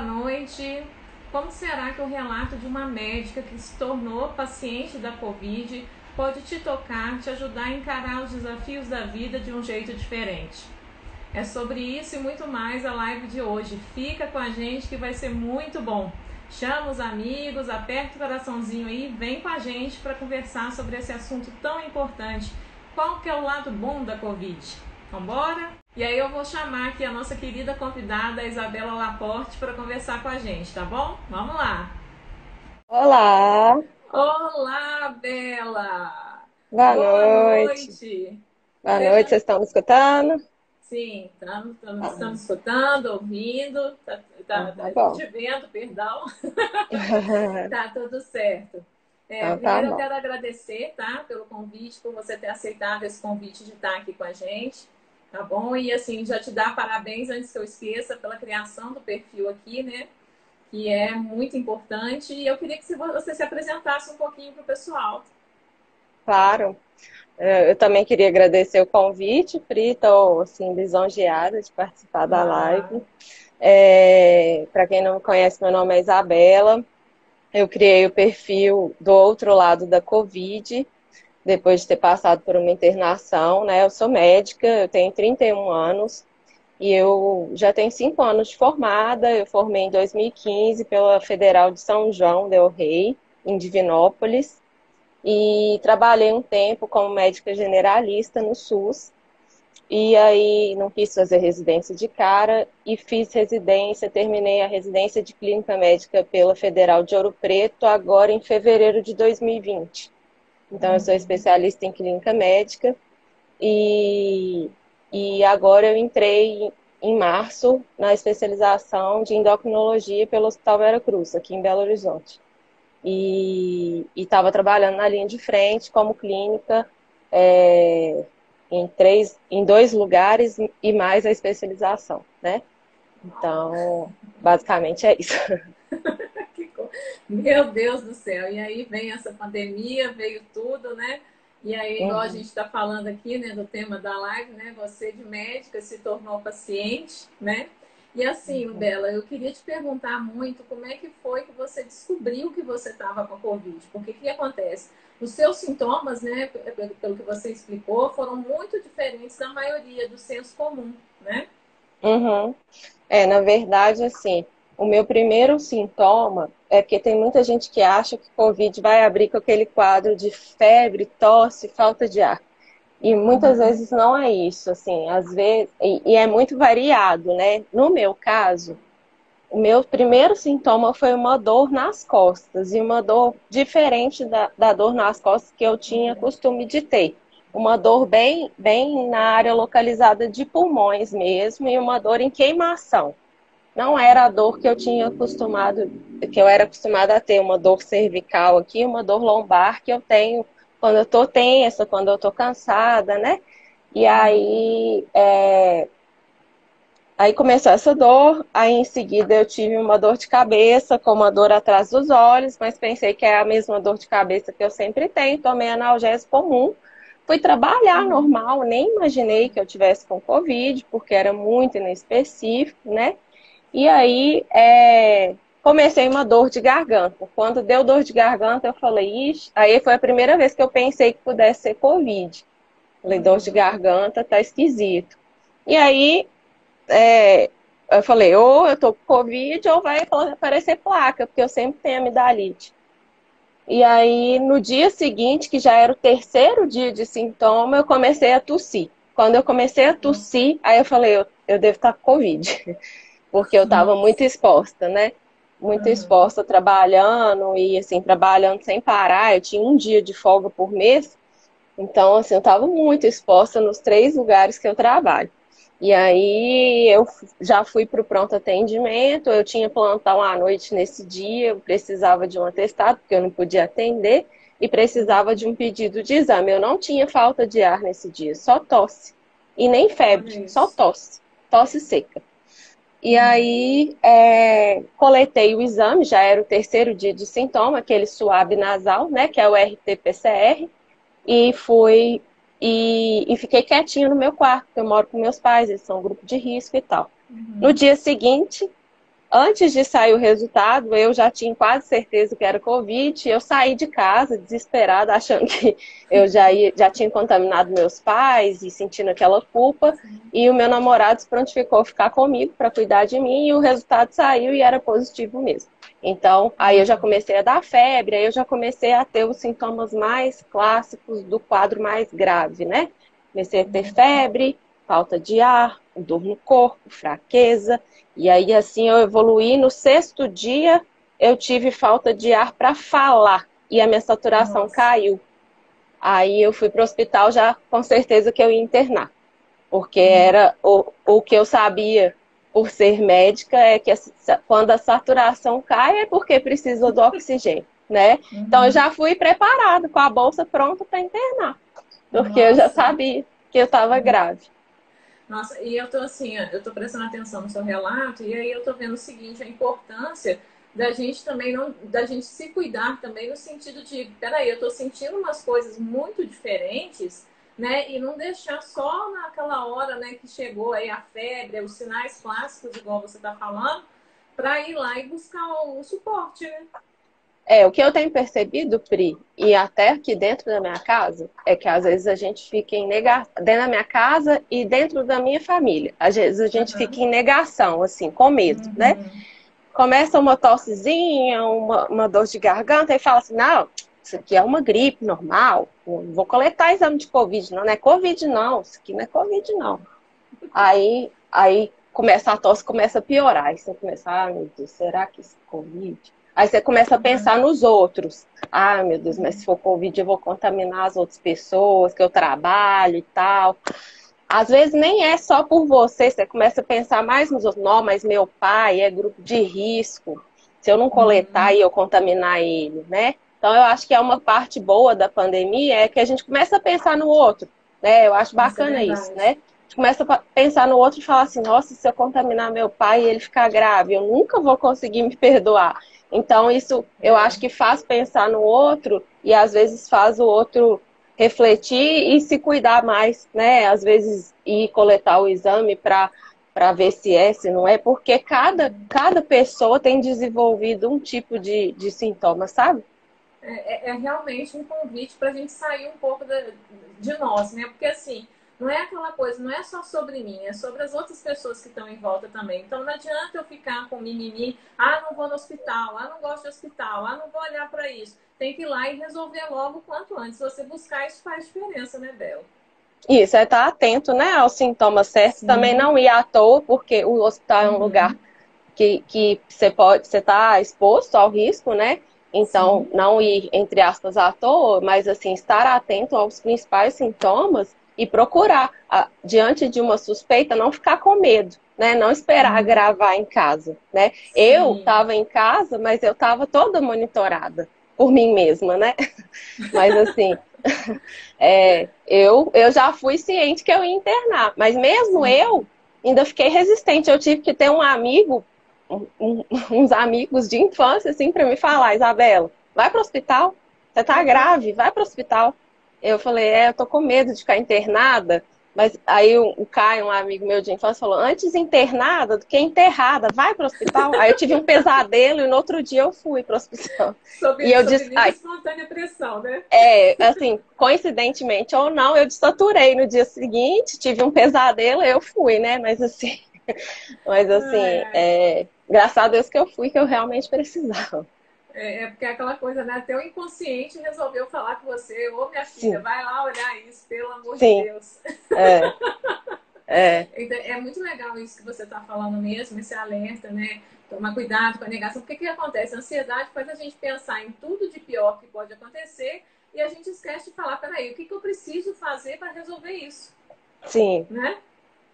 noite. Como será que o relato de uma médica que se tornou paciente da Covid pode te tocar, te ajudar a encarar os desafios da vida de um jeito diferente? É sobre isso e muito mais a live de hoje. Fica com a gente que vai ser muito bom. Chama os amigos, aperta o coraçãozinho aí, vem com a gente para conversar sobre esse assunto tão importante. Qual que é o lado bom da Covid? Vambora? E aí eu vou chamar aqui a nossa querida convidada, a Isabela Laporte, para conversar com a gente, tá bom? Vamos lá! Olá, Olá, Bela! boa Boa noite. noite! Boa noite, Seja... vocês estão me escutando? Sim, estamos Ah, escutando, ouvindo, tá bom. te vendo, perdão. Tá tudo certo. Então tá Primeiro eu bom. quero agradecer, tá, pelo convite, por você ter aceitado esse convite de estar aqui com a gente, tá bom? E assim, já te dar parabéns antes que eu esqueça pela criação do perfil aqui, né? Que é muito importante. E eu queria que você se apresentasse um pouquinho para o pessoal. Claro, eu também queria agradecer o convite, Pri, estou assim, lisonjeada de participar da Ah, live. Para quem não me conhece, meu nome é Isabela. Eu criei o perfil do outro lado da Covid, depois de ter passado por uma internação, né? Eu sou médica, eu tenho 31 anos. E eu já tenho 5 anos de formada, eu formei em 2015 pela Federal de São João del Rei, em Divinópolis, e trabalhei um tempo como médica generalista no SUS, e aí não quis fazer residência de cara, e fiz residência, terminei a residência de clínica médica pela Federal de Ouro Preto, agora em fevereiro de 2020. Então, eu sou especialista em clínica médica, e, e agora eu entrei em março na especialização de endocrinologia pelo Hospital Vera Cruz, aqui em Belo Horizonte. E estava trabalhando na linha de frente como clínica em dois lugares e mais a especialização, né? Então, basicamente é isso. meu Deus do céu! E aí vem essa pandemia, veio tudo, né? E aí, igual a gente Uhum. está falando aqui, né, do tema da live, né? Você de médica se tornou paciente, né? E assim, Bela, eu queria te perguntar muito como é que foi que você descobriu que você estava com a Covid? Porque o que acontece? Os seus sintomas, né, pelo que você explicou, foram muito diferentes da maioria do senso comum, né? Uhum. Na verdade, assim, o meu primeiro sintoma é que tem muita gente que acha que Covid vai abrir com aquele quadro de febre, tosse, falta de ar. E muitas vezes não é isso, assim, às vezes, e é muito variado, né? No meu caso, o meu primeiro sintoma foi uma dor nas costas, e uma dor diferente da dor nas costas que eu tinha costume de ter. Uma dor bem na área localizada de pulmões mesmo, e uma dor em queimação. Não era a dor que eu tinha acostumado, que eu era acostumada a ter, uma dor cervical aqui, uma dor lombar que eu tenho quando eu tô tensa, quando eu tô cansada, né? E aí começou essa dor, aí em seguida eu tive uma dor de cabeça, com uma dor atrás dos olhos, mas pensei que é a mesma dor de cabeça que eu sempre tenho, tomei analgésico comum, fui trabalhar normal, nem imaginei que eu tivesse com Covid, porque era muito inespecífico, né? E aí, comecei uma dor de garganta. Quando deu dor de garganta, eu falei, ixi, aí foi a primeira vez que eu pensei que pudesse ser Covid. Falei, dor de garganta, tá esquisito. E aí, eu falei, ou eu tô com Covid, ou vai aparecer placa, porque eu sempre tenho amidalite. E aí, no dia seguinte, que já era o terceiro dia de sintoma, eu comecei a tossir. Quando eu comecei a tossir, aí eu falei, eu devo estar com Covid. Porque eu estava muito Nossa. exposta, né? Muito exposta trabalhando e assim, trabalhando sem parar. Eu tinha um dia de folga por mês, então assim, eu estava muito exposta nos 3 lugares que eu trabalho. E aí eu já fui para o pronto atendimento, eu tinha plantão à noite nesse dia, eu precisava de um atestado, porque eu não podia atender, e precisava de um pedido de exame. Eu não tinha falta de ar nesse dia, só tosse. E nem Olha febre, só isso. tosse, tosse seca. E aí, coletei o exame, já era o terceiro dia de sintoma, aquele suave nasal, né, que é o RT-PCR, e fui e fiquei quietinha no meu quarto, porque eu moro com meus pais, eles são um grupo de risco e tal. No dia seguinte, antes de sair o resultado, eu já tinha quase certeza que era Covid. Eu saí de casa desesperada, achando que eu já tinha contaminado meus pais e sentindo aquela culpa. E o meu namorado se prontificou a ficar comigo para cuidar de mim e o resultado saiu e era positivo mesmo. Então, aí eu já comecei a dar febre, aí eu já comecei a ter os sintomas mais clássicos do quadro mais grave, né? Comecei a ter febre, falta de ar, dor no corpo, fraqueza. E aí, assim, eu evoluí. No 6º dia, eu tive falta de ar para falar. E a minha saturação caiu. Aí eu fui para o hospital já com certeza que eu ia internar. Porque era o que eu sabia por ser médica, é que quando a saturação cai é porque precisa do oxigênio, né? Então eu já fui preparada, com a bolsa pronta para internar. Porque eu já sabia que eu estava grave. Nossa, e eu tô assim, eu tô prestando atenção no seu relato, e aí eu tô vendo o seguinte, a importância da gente também da gente se cuidar também no sentido de, peraí, eu tô sentindo umas coisas muito diferentes, né? E não deixar só naquela hora, né, que chegou aí a febre, os sinais clássicos, igual você tá falando, para ir lá e buscar o suporte, né? O que eu tenho percebido, Pri, e até aqui dentro da minha casa, é que às vezes a gente fica em negação, dentro da minha casa e dentro da minha família. Às vezes a gente fica em negação, assim, com medo, né? Começa uma tossezinha, uma dor de garganta, e fala assim, não, isso aqui é uma gripe normal, não vou coletar exame de Covid, não é Covid não, isso aqui não é Covid não. Aí começa a tosse, começa a piorar, aí você começa, meu Deus, será que isso é Covid? Aí você começa a pensar nos outros. Meu Deus, mas se for Covid eu vou contaminar as outras pessoas que eu trabalho e tal. Às vezes nem é só por você começa a pensar mais nos outros. Não, mas meu pai é grupo de risco. Se eu não coletar e eu contaminar ele, né? Então eu acho que é uma parte boa da pandemia, é que a gente começa a pensar no outro, né? Eu acho bacana isso, né? A gente começa a pensar no outro e falar assim, nossa, se eu contaminar meu pai e ele ficar grave, eu nunca vou conseguir me perdoar. Então isso eu acho que faz pensar no outro e às vezes faz o outro refletir e se cuidar mais, né? Às vezes ir coletar o exame para ver se não é, porque cada pessoa tem desenvolvido um tipo de sintoma, sabe? É realmente um convite para a gente sair um pouco de nós, né? Porque assim, não é aquela coisa, não é só sobre mim, é sobre as outras pessoas que estão em volta também. Então não adianta eu ficar com mimimi, não vou no hospital, não gosto de hospital, não vou olhar para isso. Tem que ir lá e resolver logo o quanto antes. Se você buscar, isso faz diferença, né, Bela? Isso, é estar atento, né, aos sintomas certos. Sim. Também não ir à toa, porque o hospital é um lugar que você está exposto ao risco, né? Então, sim, não ir, entre aspas, à toa, mas assim, estar atento aos principais sintomas e procurar, diante de uma suspeita, não ficar com medo, né? Não esperar gravar em casa, né? Sim. Eu estava em casa, mas eu estava toda monitorada por mim mesma, né? Mas assim, eu já fui ciente que eu ia internar, mas mesmo sim, eu ainda fiquei resistente. Eu tive que ter um amigo, uns amigos de infância, assim, para me falar, Isabela, vai para o hospital, você tá grave, vai para o hospital. Eu falei, eu tô com medo de ficar internada, mas aí o Caio, um amigo meu de infância, falou, antes internada do que enterrada, vai para o hospital. Aí eu tive um pesadelo e no outro dia eu fui para o hospital. E eu disse, espontânea pressão, né? Assim, coincidentemente ou não, eu desaturei no dia seguinte, tive um pesadelo, eu fui, né? Mas assim, graças a Deus que eu fui, que eu realmente precisava. Porque é aquela coisa, né? Até o inconsciente resolveu falar com você, ô minha filha, sim, vai lá olhar isso, pelo amor sim, de Deus. Então, é muito legal isso que você está falando mesmo, esse alerta, né? Tomar cuidado com a negação. Porque o que acontece? A ansiedade faz a gente pensar em tudo de pior que pode acontecer e a gente esquece de falar, peraí, o que eu preciso fazer para resolver isso? Sim. Né?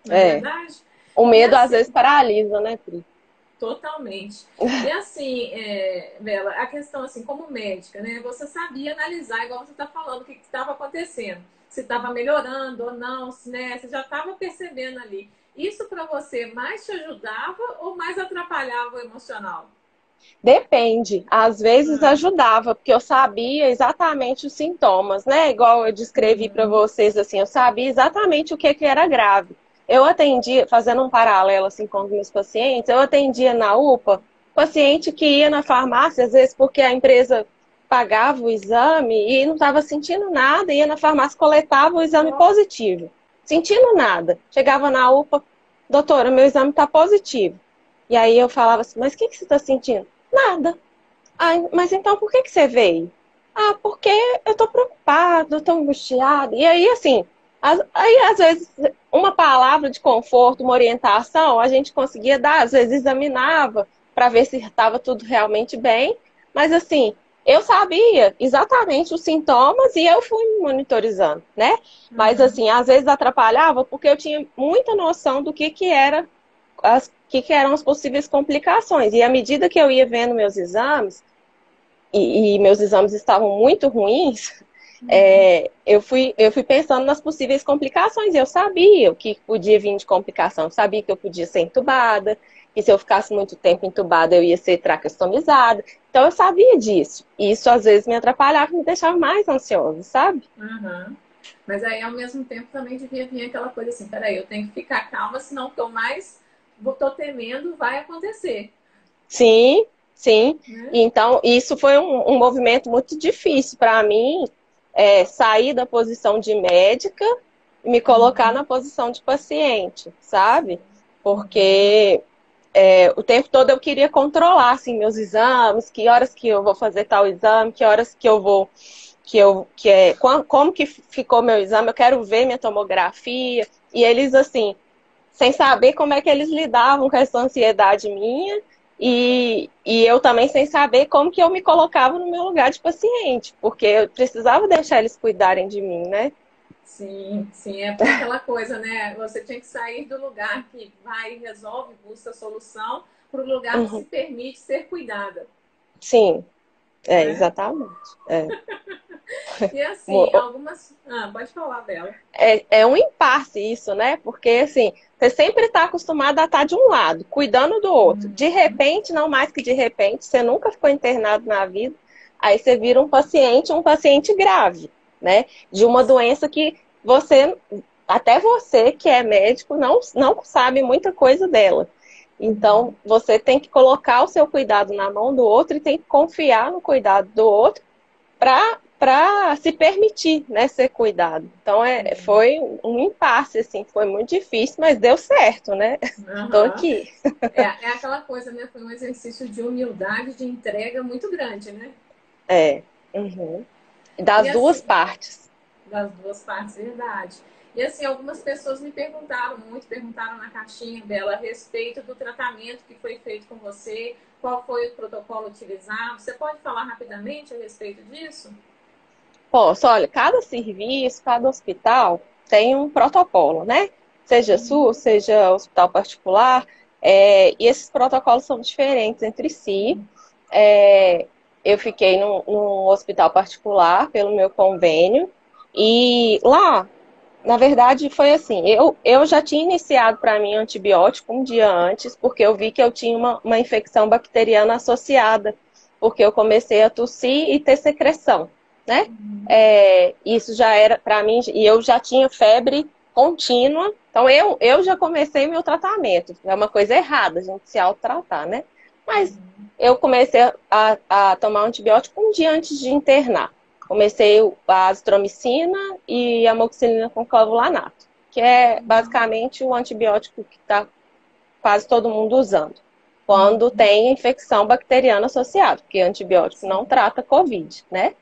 Não é verdade? O medo às vezes paralisa, né, Pri? Totalmente. E assim, Bela, a questão assim, como médica, né? Você sabia analisar, igual você está falando, o que estava acontecendo. Se estava melhorando ou não, né? Você já estava percebendo ali. Isso para você mais te ajudava ou mais atrapalhava o emocional? Depende. Às vezes ajudava, porque eu sabia exatamente os sintomas, né? Igual eu descrevi para vocês, assim, eu sabia exatamente o que era grave. eu atendia, fazendo um paralelo assim com os meus pacientes, eu atendia na UPA paciente que ia na farmácia, às vezes porque a empresa pagava o exame e não estava sentindo nada, ia na farmácia, coletava o exame positivo, sentindo nada. Chegava na UPA, doutora, meu exame está positivo. E aí eu falava assim, mas o que você está sentindo? Nada. Ah, mas então por que você veio? Ah, porque eu tô preocupado, eu tô angustiado. E aí, assim, aí às vezes uma palavra de conforto, uma orientação, a gente conseguia dar, às vezes examinava para ver se estava tudo realmente bem. Mas assim, eu sabia exatamente os sintomas e eu fui me monitorizando, né? Mas assim, às vezes atrapalhava porque eu tinha muita noção do que era que eram as possíveis complicações. E à medida que eu ia vendo meus exames, e meus exames estavam muito ruins, eu fui pensando nas possíveis complicações. Eu sabia o que podia vir de complicação. Eu sabia que eu podia ser entubada, que se eu ficasse muito tempo entubada, eu ia ser traqueostomizada. Então, eu sabia disso. E isso, às vezes, me atrapalhava, me deixava mais ansiosa, sabe? Uhum. Mas aí, ao mesmo tempo, também devia vir aquela coisa assim, peraí, eu tenho que ficar calma, senão o que eu mais tô temendo vai acontecer. Sim, sim. Né? Então, isso foi um movimento muito difícil para mim, sair da posição de médica e me colocar na posição de paciente, sabe? Porque o tempo todo eu queria controlar assim, meus exames, que horas que eu vou fazer tal exame, que horas que eu vou, como que ficou meu exame, eu quero ver minha tomografia. E eles, assim, sem saber como é que eles lidavam com essa ansiedade minha e eu também sem saber como que eu me colocava no meu lugar de paciente, porque eu precisava deixar eles cuidarem de mim, né? Sim, sim, é aquela coisa, né? Você tinha que sair do lugar que vai, resolve, busca solução, para o lugar que se permite ser cuidada. Sim, Né? exatamente. E assim, algumas. Ah, pode falar dela. É um impasse isso, né? Porque assim, você sempre está acostumado a estar de um lado, cuidando do outro. De repente, não mais que de repente, você nunca ficou internado na vida, aí você vira um paciente grave, né? De uma doença que até você que é médico, não sabe muita coisa dela. Então, você tem que colocar o seu cuidado na mão do outro e tem que confiar no cuidado do outro para se permitir, né, ser cuidado. Então, foi um impasse, assim, foi muito difícil, mas deu certo, né? Tô aqui. É aquela coisa, né? Foi um exercício de humildade, de entrega muito grande, né? Uhum. Das duas assim, partes. Das duas partes, verdade. E assim, algumas pessoas me perguntaram na caixinha dela a respeito do tratamento que foi feito com você, qual foi o protocolo utilizado. Você pode falar rapidamente a respeito disso? Posso, olha, cada serviço, cada hospital tem um protocolo, né? Seja SUS, seja hospital particular, e esses protocolos são diferentes entre si. Eu fiquei num hospital particular pelo meu convênio, e lá, na verdade, foi assim, eu já tinha iniciado para mim antibiótico um dia antes, porque eu vi que eu tinha uma infecção bacteriana associada, porque eu comecei a tossir e ter secreção, né? Isso já era para mim, e eu já tinha febre contínua, então eu já comecei meu tratamento. É uma coisa errada a gente se autotratar, né? Mas eu comecei a tomar antibiótico um dia antes de internar. Comecei a azitromicina e a amoxicilina com clavulanato, que é basicamente o antibiótico que está quase todo mundo usando quando tem infecção bacteriana associada, porque antibiótico não trata COVID, né?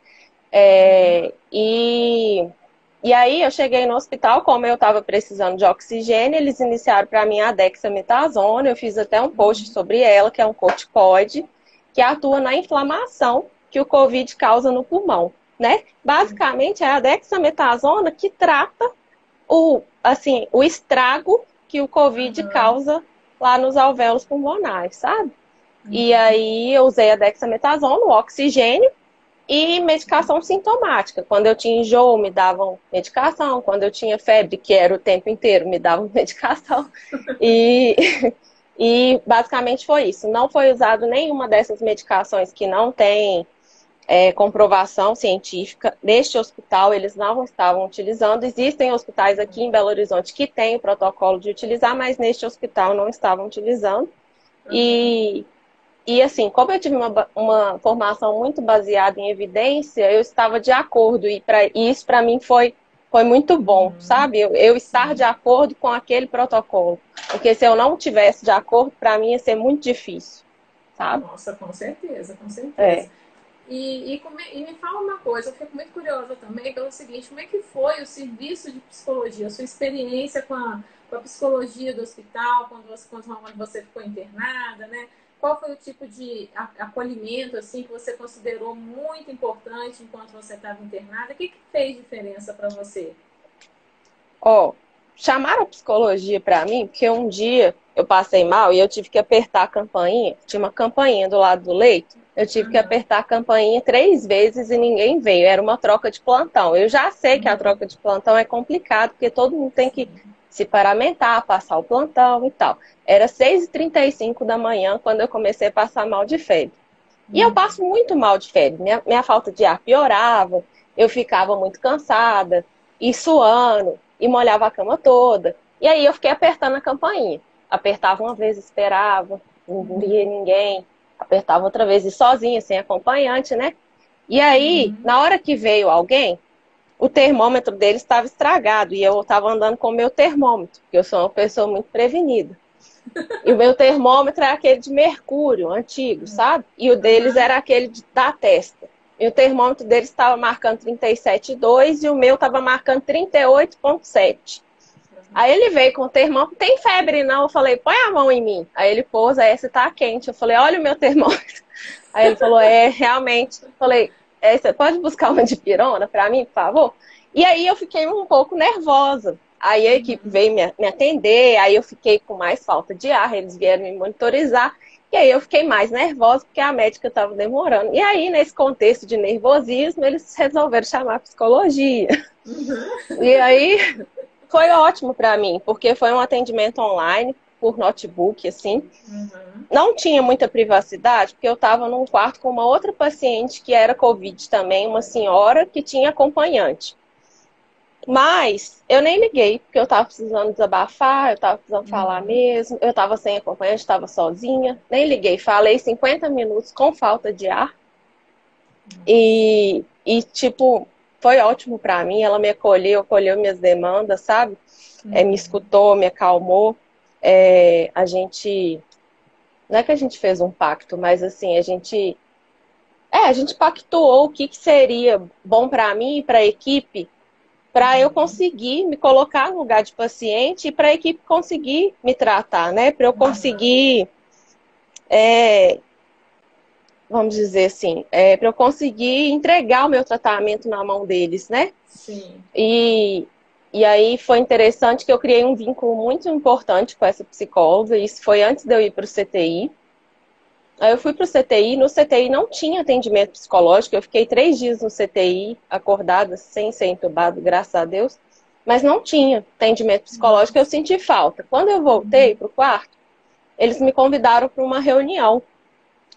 E aí eu cheguei no hospital, como eu estava precisando de oxigênio, eles iniciaram para mim a dexametasona, eu fiz até um post sobre ela, que é um corticoide, que atua na inflamação que o COVID causa no pulmão, né? Basicamente é a dexametasona que trata o estrago que o COVID causa lá nos alvéolos pulmonares, sabe? E aí eu usei a dexametasona, o oxigênio, e medicação sintomática. Quando eu tinha enjoo, me davam medicação. Quando eu tinha febre, que era o tempo inteiro, me davam medicação. E basicamente foi isso. Não foi usado nenhuma dessas medicações que não tem comprovação científica. Neste hospital, eles não estavam utilizando. Existem hospitais aqui em Belo Horizonte que têm o protocolo de utilizar, mas neste hospital não estavam utilizando. E assim, como eu tive uma formação muito baseada em evidência, eu estava de acordo. E isso, para mim, foi muito bom, sabe? Eu estar de acordo com aquele protocolo. Porque se eu não tivesse de acordo, para mim ia ser muito difícil, sabe? Nossa, com certeza, com certeza. É. E me fala uma coisa, eu fico muito curiosa também pelo seguinte, como é que foi o serviço de psicologia, a sua experiência com a psicologia do hospital, quando você ficou internada, né? Qual foi o tipo de acolhimento assim, que você considerou muito importante enquanto você estava internada? O que fez diferença para você? Ó, chamaram a psicologia para mim, porque um dia eu passei mal e eu tive que apertar a campainha. Tinha uma campainha do lado do leito. Eu tive que apertar a campainha 3 vezes e ninguém veio. Era uma troca de plantão. Eu já sei que a troca de plantão é complicado, porque todo mundo tem que se paramentar, passar o plantão e tal. Era 6h35 da manhã quando eu comecei a passar mal de febre. E eu passo muito mal de febre. Minha falta de ar piorava, eu ficava muito cansada, e suando, e molhava a cama toda. E aí eu fiquei apertando a campainha. Apertava uma vez, esperava, não via ninguém. Apertava outra vez, e sozinha, sem acompanhante, né? E aí, na hora que veio alguém, o termômetro dele estava estragado. E eu estava andando com o meu termômetro, porque eu sou uma pessoa muito prevenida. E o meu termômetro é aquele de mercúrio, antigo, sabe? E o deles era aquele da testa. E o termômetro deles estava marcando 37,2 e o meu estava marcando 38,7. Aí ele veio com o termômetro, tem febre não? Eu falei, põe a mão em mim. Aí ele pôs, aí esse tá quente. Eu falei, olha o meu termômetro. Aí ele falou, realmente. Eu falei, você pode buscar uma dipirona para mim, por favor? E aí eu fiquei um pouco nervosa. Aí a equipe veio me atender, aí eu fiquei com mais falta de ar, eles vieram me monitorizar, e aí eu fiquei mais nervosa porque a médica estava demorando. E aí, nesse contexto de nervosismo, eles resolveram chamar a psicologia. E aí foi ótimo para mim, porque foi um atendimento online, por notebook, assim. Não tinha muita privacidade, porque eu estava num quarto com uma outra paciente que era Covid também, uma senhora que tinha acompanhante. Mas eu nem liguei, porque eu tava precisando desabafar, eu tava precisando falar mesmo, eu tava sem acompanhante, tava sozinha, nem liguei. Falei 50 minutos com falta de ar tipo, foi ótimo pra mim, ela me acolheu minhas demandas, sabe? Me escutou, me acalmou. A gente, não é que a gente fez um pacto, mas assim, a gente pactuou o que seria bom pra mim e pra equipe, para eu conseguir me colocar no lugar de paciente e para a equipe conseguir me tratar, né? Para eu conseguir, vamos dizer assim, para eu conseguir entregar o meu tratamento na mão deles, né? Sim. E aí foi interessante que eu criei um vínculo muito importante com essa psicóloga, isso foi antes de eu ir para o CTI. Aí eu fui para o CTI, no CTI não tinha atendimento psicológico, eu fiquei 3 dias no CTI, acordada, sem ser entubado, graças a Deus. Mas não tinha atendimento psicológico, eu senti falta. Quando eu voltei para o quarto, eles me convidaram para uma reunião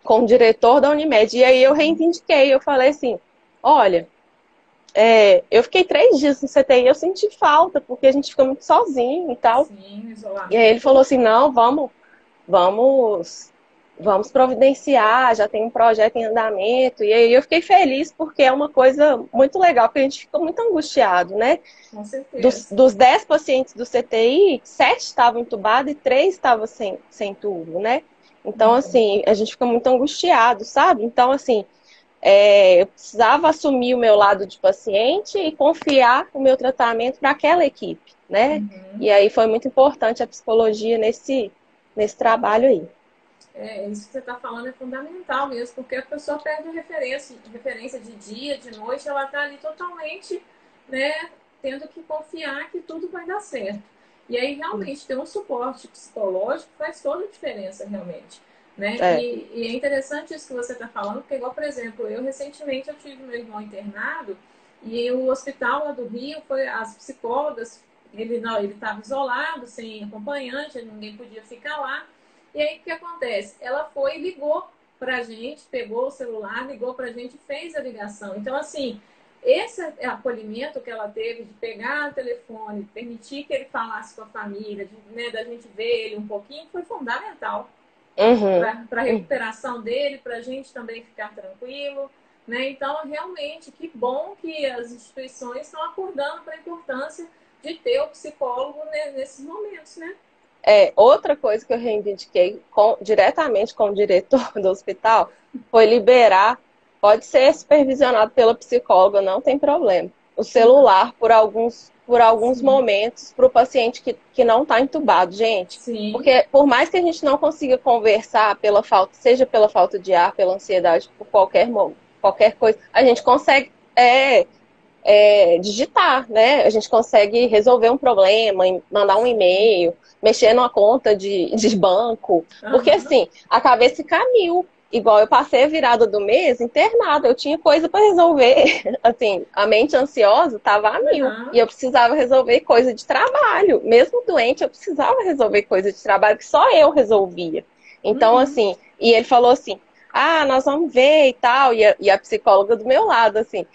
com o diretor da Unimed. E aí eu reivindiquei, eu falei assim, olha, eu fiquei 3 dias no CTI, eu senti falta, porque a gente fica muito sozinho e tal. Sim, isolamento. E aí ele falou assim, não, vamos providenciar, já tem um projeto em andamento. E aí eu fiquei feliz porque é uma coisa muito legal, porque a gente fica muito angustiado, né? Com certeza. Dos 10 pacientes do CTI, 7 estavam entubados e 3 estavam sem tubo, né? Então, assim, a gente fica muito angustiado, sabe? Então, assim, eu precisava assumir o meu lado de paciente e confiar o meu tratamento para aquela equipe, né? E aí foi muito importante a psicologia nesse trabalho aí. Isso que você está falando é fundamental mesmo, porque a pessoa perde a referência de dia, de noite, ela está ali totalmente, né, tendo que confiar que tudo vai dar certo. E aí, realmente, ter um suporte psicológico faz toda a diferença, realmente. Né? E é interessante isso que você está falando, porque, igual, por exemplo, recentemente eu tive meu irmão internado e o hospital lá do Rio, as psicólogas, ele estava isolado, sem acompanhante, ninguém podia ficar lá. E aí, o que acontece? Ela foi e ligou para a gente, pegou o celular, ligou para a gente e fez a ligação. Então, assim, esse acolhimento que ela teve de pegar o telefone, permitir que ele falasse com a família, né, da gente ver ele um pouquinho, foi fundamental para a recuperação dele, para a gente também ficar tranquilo. Né? Então, realmente, que bom que as instituições estão acordando para a importância de ter o psicólogo, né, nesses momentos, né? Outra coisa que eu reivindiquei diretamente com o diretor do hospital foi liberar, pode ser supervisionado pela psicóloga, não tem problema, o celular por alguns momentos para o paciente que não está entubado, gente. Sim. Porque por mais que a gente não consiga conversar seja pela falta de ar, pela ansiedade, por qualquer coisa, a gente consegue digitar, né? A gente consegue resolver um problema, mandar um e-mail, mexer numa conta de banco. Porque, assim, a cabeça fica a mil. Igual eu passei a virada do mês internada, eu tinha coisa para resolver. Assim, a mente ansiosa estava a mil. E eu precisava resolver coisa de trabalho. Mesmo doente, eu precisava resolver coisa de trabalho que só eu resolvia. Então, assim, e ele falou assim, nós vamos ver e tal. E a psicóloga do meu lado, assim,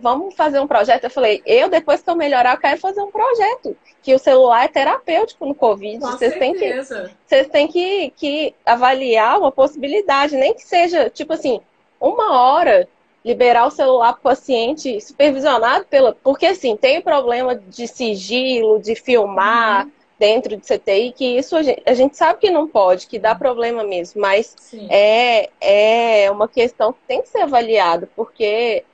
vamos fazer um projeto. Eu falei, depois que eu melhorar, eu quero fazer um projeto. Que o celular é terapêutico no Covid. Vocês têm que avaliar uma possibilidade, nem que seja, tipo assim, 1 hora, liberar o celular para o paciente supervisionado porque, assim, tem o problema de sigilo, de filmar dentro de CTI, que isso a gente sabe que não pode, que dá problema mesmo, mas é uma questão que tem que ser avaliada, porque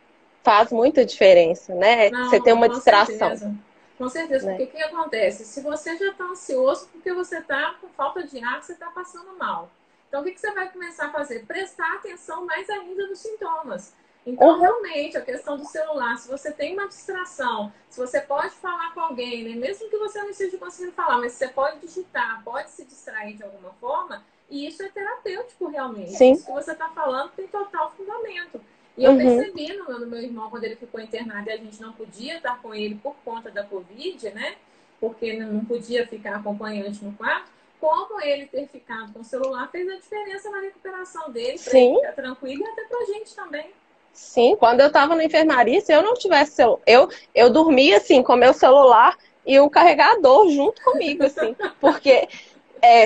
faz muita diferença, né? Você tem uma distração. Com certeza, porque o que acontece? Se você já está ansioso porque você está com falta de ar, você está passando mal. Então, o que você vai começar a fazer? Prestar atenção mais ainda nos sintomas. Então, realmente, a questão do celular, se você tem uma distração, se você pode falar com alguém, né? Mesmo que você não esteja conseguindo falar, mas você pode digitar, pode se distrair de alguma forma, e isso é terapêutico realmente. Sim. Isso que você está falando tem total fundamento. E eu percebi no meu irmão, quando ele ficou internado e a gente não podia estar com ele por conta da Covid, né? Porque não podia ficar acompanhante no quarto, como ele ter ficado com o celular fez a diferença na recuperação dele, para ele ficar tranquilo e até pra gente também. Sim, quando eu estava na enfermaria, se eu não tivesse celular, eu dormia assim, com meu celular e o carregador junto comigo, assim, porque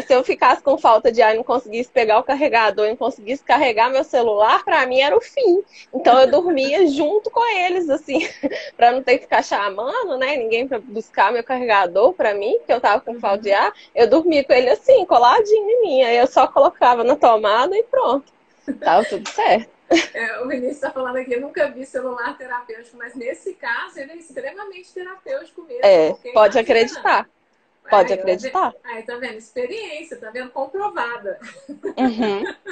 se eu ficasse com falta de ar e não conseguisse pegar o carregador e não conseguisse carregar meu celular, para mim era o fim. Então eu dormia junto com eles, assim, para não ter que ficar chamando, né? Ninguém para buscar meu carregador para mim, porque eu tava com falta de ar. Eu dormia com ele assim, coladinho em mim. Aí eu só colocava na tomada e pronto. Tava tudo certo. O Vinícius está falando aqui, eu nunca vi celular terapêutico, mas nesse caso ele é extremamente terapêutico mesmo. Pode acreditar. Pode acreditar. Aí, tá vendo? Experiência, tá vendo? Comprovada.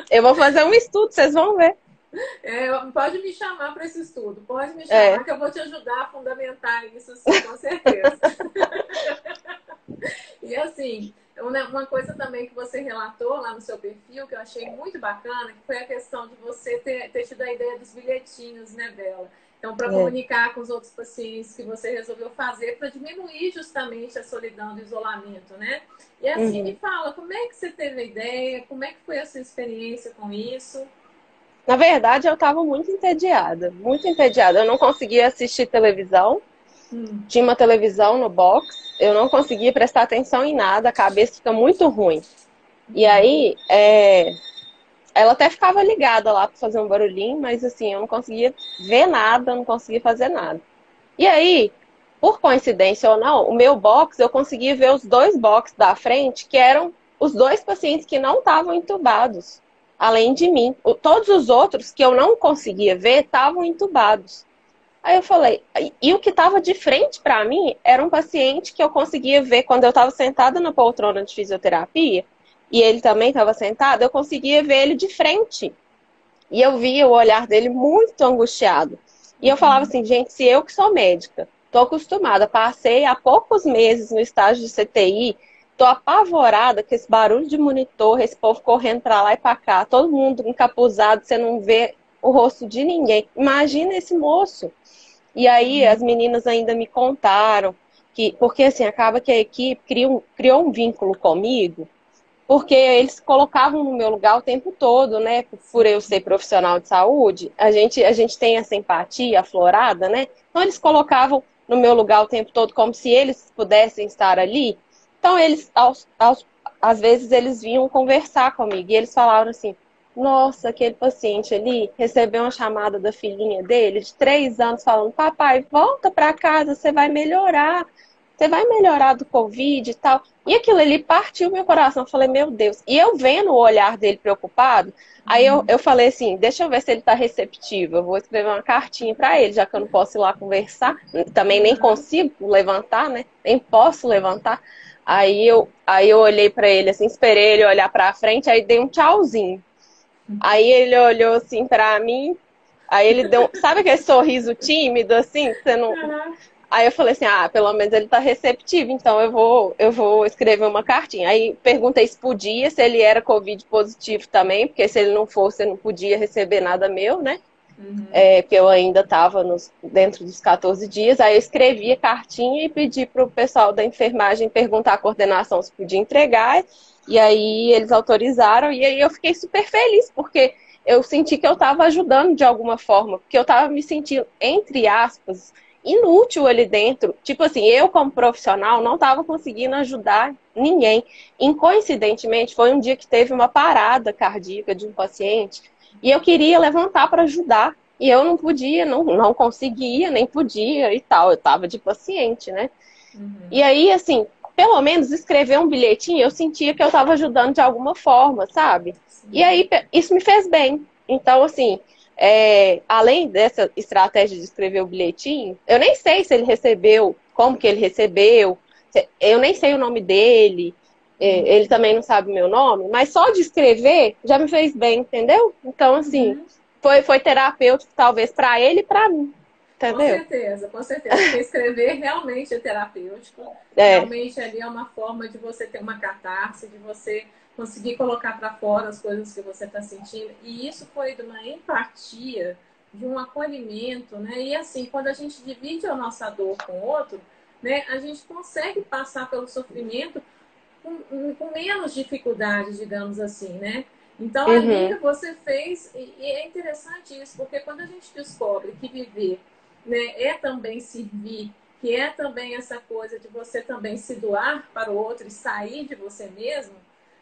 Eu vou fazer um estudo, vocês vão ver. Pode me chamar para esse estudo. Pode me chamar que eu vou te ajudar a fundamentar isso, sim, com certeza. E assim, uma coisa também que você relatou lá no seu perfil, que eu achei muito bacana, que foi a questão de você ter tido a ideia dos bilhetinhos, né, Bela? Então, para comunicar com os outros pacientes que você resolveu fazer para diminuir justamente a solidão do isolamento, né? E assim, me fala, como é que você teve a ideia? Como é que foi a sua experiência com isso? Na verdade, eu estava muito entediada, muito entediada. Eu não conseguia assistir televisão. Tinha uma televisão no box, eu não conseguia prestar atenção em nada, a cabeça fica muito ruim. E aí, ela até ficava ligada lá para fazer um barulhinho, mas assim, eu não conseguia ver nada, não conseguia fazer nada. E aí, por coincidência ou não, o meu box, eu conseguia ver os 2 boxes da frente, que eram os 2 pacientes que não estavam entubados, além de mim. Todos os outros que eu não conseguia ver estavam entubados. Aí eu falei, e o que estava de frente para mim era um paciente que eu conseguia ver quando eu estava sentada na poltrona de fisioterapia, e ele também estava sentado, eu conseguia ver ele de frente. E eu via o olhar dele muito angustiado. E eu falava assim, gente, se eu que sou médica, tô acostumada, passei há poucos meses no estágio de CTI, tô apavorada com esse barulho de monitor, esse povo correndo para lá e para cá, todo mundo encapuzado, você não vê o rosto de ninguém. Imagina esse moço. E aí as meninas ainda me contaram porque assim, acaba que a equipe criou um vínculo comigo porque eles colocavam no meu lugar o tempo todo, né? Por eu ser profissional de saúde, a gente tem essa empatia aflorada, né? Então eles colocavam no meu lugar o tempo todo como se eles pudessem estar ali. Então eles, às vezes, eles vinham conversar comigo e eles falavam assim: nossa, aquele paciente ali recebeu uma chamada da filhinha dele, de 3 anos, falando: papai, volta para casa, você vai melhorar do Covid e tal. E aquilo ali partiu meu coração. Eu falei: meu Deus. E eu vendo o olhar dele preocupado, aí eu falei assim: deixa eu ver se ele está receptivo. Eu vou escrever uma cartinha para ele, já que eu não posso ir lá conversar. Também nem consigo levantar, né? Nem posso levantar. Aí eu olhei para ele assim, esperei ele olhar para frente, aí dei um tchauzinho. Aí ele olhou assim para mim, aí ele deu, sabe aquele sorriso tímido assim, que você não. Uhum. Aí eu falei assim: ah, pelo menos ele tá receptivo, então eu vou escrever uma cartinha. Aí perguntei se podia, se ele era Covid positivo também, porque se ele não fosse, eu não podia receber nada meu, né? Uhum. Porque eu ainda estava dentro dos 14 dias. Aí eu escrevi a cartinha e pedi para o pessoal da enfermagem perguntar à coordenação se podia entregar. E aí eles autorizaram. E aí eu fiquei super feliz, porque eu senti que eu estava ajudando de alguma forma. Porque eu estava me sentindo, entre aspas, inútil ali dentro. Tipo assim, eu como profissional não estava conseguindo ajudar ninguém. E, coincidentemente, foi um dia que teve uma parada cardíaca de um paciente. E eu queria levantar para ajudar. E eu não podia, não conseguia, nem podia e tal. Eu tava de paciente, né? Uhum. E aí, assim, pelo menos escrever um bilhetinho, eu sentia que eu tava ajudando de alguma forma, sabe? E Sim. aí, isso me fez bem. Então, assim, além dessa estratégia de escrever o bilhetinho, eu nem sei se ele recebeu, como que ele recebeu, eu nem sei o nome dele, ele também não sabe o meu nome, mas só de escrever já me fez bem, entendeu? Então, assim, Uhum. foi terapêutico, talvez, para ele e para mim, entendeu? Com certeza, porque escrever realmente é terapêutico, É, realmente ali é uma forma de você ter uma catarse, de você conseguir colocar para fora as coisas que você está sentindo, e isso foi de uma empatia, de um acolhimento, né? E assim, quando a gente divide a nossa dor com o outro, né, a gente consegue passar pelo sofrimento com menos dificuldade, digamos assim, né? Então ali uhum, você fez, e é interessante isso, porque quando a gente descobre que viver, né, é também servir, que é também essa coisa de você também se doar para o outro e sair de você mesmo,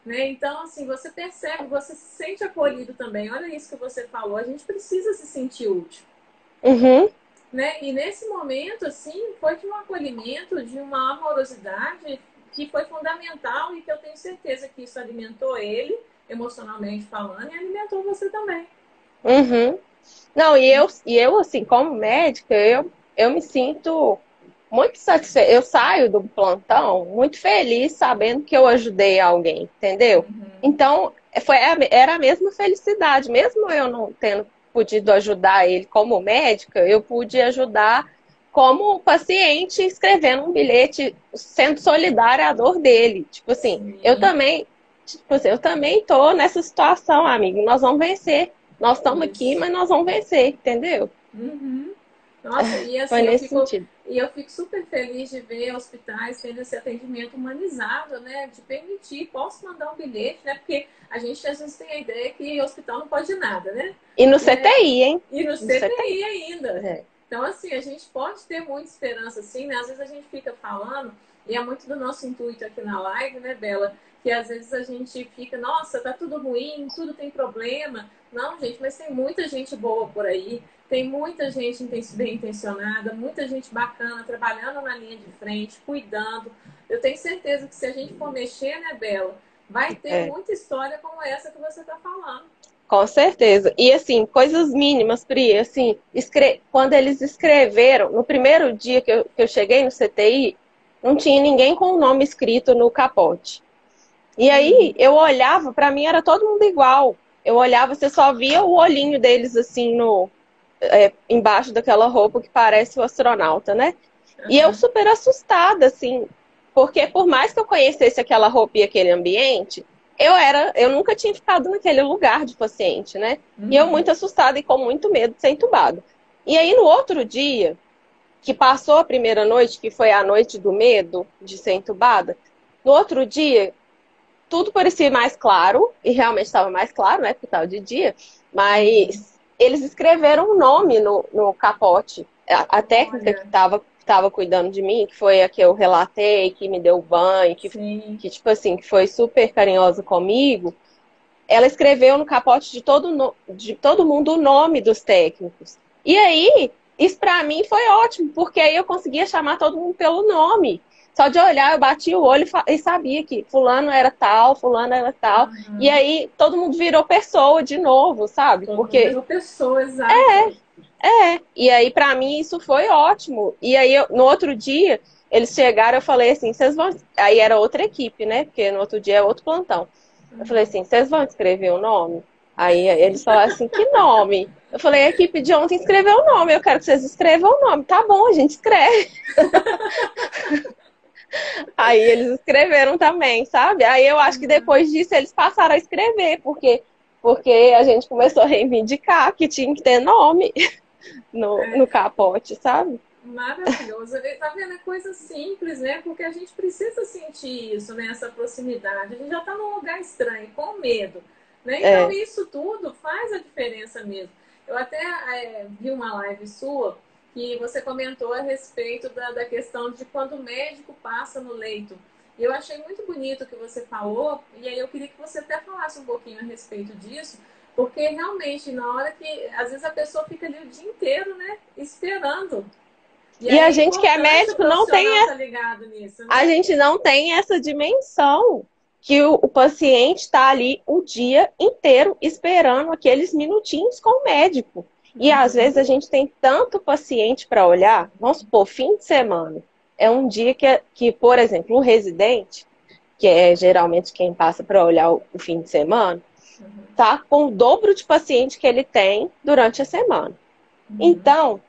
né? Então, assim, você percebe, você se sente acolhido também. Olha isso que você falou, a gente precisa se sentir útil, uhum. né? E nesse momento, assim, foi de um acolhimento, de uma amorosidade que foi fundamental e que eu tenho certeza que isso alimentou ele, emocionalmente falando, e alimentou você também. Uhum. Não, e eu, assim, como médica, eu me sinto muito satisfeita. Eu saio do plantão muito feliz sabendo que eu ajudei alguém, entendeu? Então, era a mesma felicidade. Mesmo eu não tendo podido ajudar ele como médica, eu pude ajudar como paciente, escrevendo um bilhete, sendo solidária à dor dele. Tipo assim, eu Sim, também, tipo assim, eu também tô nessa situação, amigo. Nós vamos vencer. Nós estamos aqui, isso. mas nós vamos vencer, entendeu? Uhum. Nossa, e Foi assim, nesse sentido. eu fico super feliz de ver hospitais tendo esse atendimento humanizado, né? De permitir, posso mandar um bilhete, né? Porque a gente às vezes tem a ideia que o hospital não pode nada, né? E no né? CTI, hein? E no No CTI. CTI ainda. É. Então, assim, a gente pode ter muita esperança, assim, né? Às vezes a gente fica falando, e é muito do nosso intuito aqui na live, né, Bela? Que às vezes a gente fica, nossa, tá tudo ruim, tudo tem problema. Não, gente, mas tem muita gente boa por aí, tem muita gente bem intencionada, muita gente bacana, trabalhando na linha de frente, cuidando. Eu tenho certeza que se a gente for mexer, né, Bela, vai ter É. muita história como essa que você está falando. Com certeza. E assim, coisas mínimas, Pri, assim, quando eles escreveram, no primeiro dia que eu cheguei no CTI, não tinha ninguém com o nome escrito no capote. E aí eu olhava, para mim era todo mundo igual. Eu olhava, você só via o olhinho deles assim embaixo daquela roupa que parece o astronauta, né? E eu Uhum. super assustada, assim, porque por mais que eu conhecesse aquela roupa e aquele ambiente, eu nunca tinha ficado naquele lugar de paciente, né? E eu Uhum. muito assustada e com muito medo de ser entubada. E aí no outro dia, que passou a primeira noite, que foi a noite do medo de ser entubada, no outro dia tudo parecia mais claro, e realmente estava mais claro, né, porque estava de dia, mas eles escreveram um nome no capote. A técnica que Olha, estava cuidando de mim, que foi a que eu relatei, que me deu banho, sim. que tipo assim, que foi super carinhosa comigo, ela escreveu no capote de todo mundo o nome dos técnicos. E aí, isso para mim foi ótimo, porque aí eu conseguia chamar todo mundo pelo nome. Só de olhar, eu bati o olho e sabia que fulano era tal, fulano era tal. E Uhum. aí todo mundo virou pessoa de novo, sabe? Todo mundo Porque virou pessoa, exato. e aí para mim isso foi ótimo. E aí no outro dia eles chegaram, eu falei assim, vocês vão, aí era outra equipe, né? Porque no outro dia é outro plantão. Eu falei assim, vocês vão escrever o nome? Aí eles falaram assim, que nome? Eu falei, a equipe de ontem escreveu o nome, eu quero que vocês escrevam o nome. Tá bom, a gente escreve. Aí eles escreveram também, sabe? Aí eu acho que Uhum. depois disso eles passaram a escrever, porque a gente começou a reivindicar que tinha que ter nome no capote, sabe? Maravilhoso. Tá vendo? É coisa simples, né? Porque a gente precisa sentir isso, né? Essa proximidade. A gente já está num lugar estranho, com medo, né? Então, É. isso tudo faz a diferença mesmo. Eu até vi uma live sua que você comentou a respeito da questão de quando o médico passa no leito. E eu achei muito bonito o que você falou, e aí eu queria que você até falasse um pouquinho a respeito disso, porque realmente, na hora que, às vezes, a pessoa fica ali o dia inteiro, né? Esperando. E E aí a é gente que é importante o médico não tem, profissional estar ligado nisso, a né? gente não tem essa dimensão que o paciente está ali o dia inteiro esperando aqueles minutinhos com o médico. E às vezes a gente tem tanto paciente para olhar, vamos supor, fim de semana. É um dia que, por exemplo, o residente, que é geralmente quem passa para olhar o fim de semana, tá com o dobro de paciente que ele tem durante a semana. Então,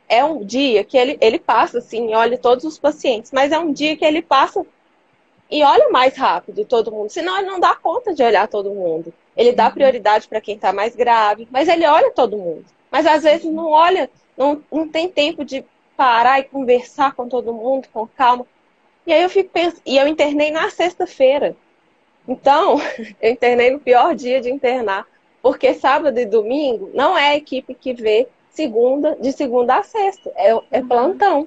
é um dia que ele passa assim, olha todos os pacientes, mas é um dia que ele passa e olha mais rápido todo mundo, senão ele não dá conta de olhar todo mundo. Ele dá prioridade para quem está mais grave, mas ele olha todo mundo. Mas às vezes não olha, não tem tempo de parar e conversar com todo mundo com calma. E aí eu fico pensando, e eu internei na sexta-feira. Então, eu internei no pior dia de internar, porque sábado e domingo não é a equipe que vê de segunda a sexta, é plantão.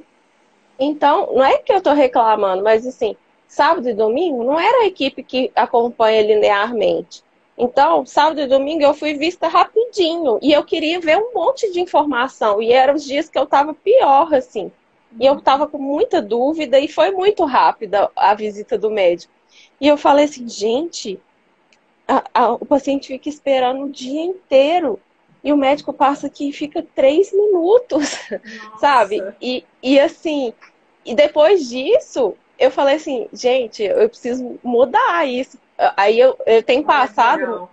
Então, não é que eu estou reclamando, mas assim, sábado e domingo não era a equipe que acompanha linearmente. Então, sábado e domingo eu fui vista rapidinho e eu queria ver um monte de informação. E eram os dias que eu estava pior, assim. E eu estava com muita dúvida e foi muito rápida a visita do médico. E eu falei assim, gente, o paciente fica esperando o dia inteiro. E o médico passa aqui e fica 3 minutos, sabe? Nossa, E assim, e depois disso, eu falei assim, gente, eu preciso mudar isso. Aí eu tenho olha que passado legal.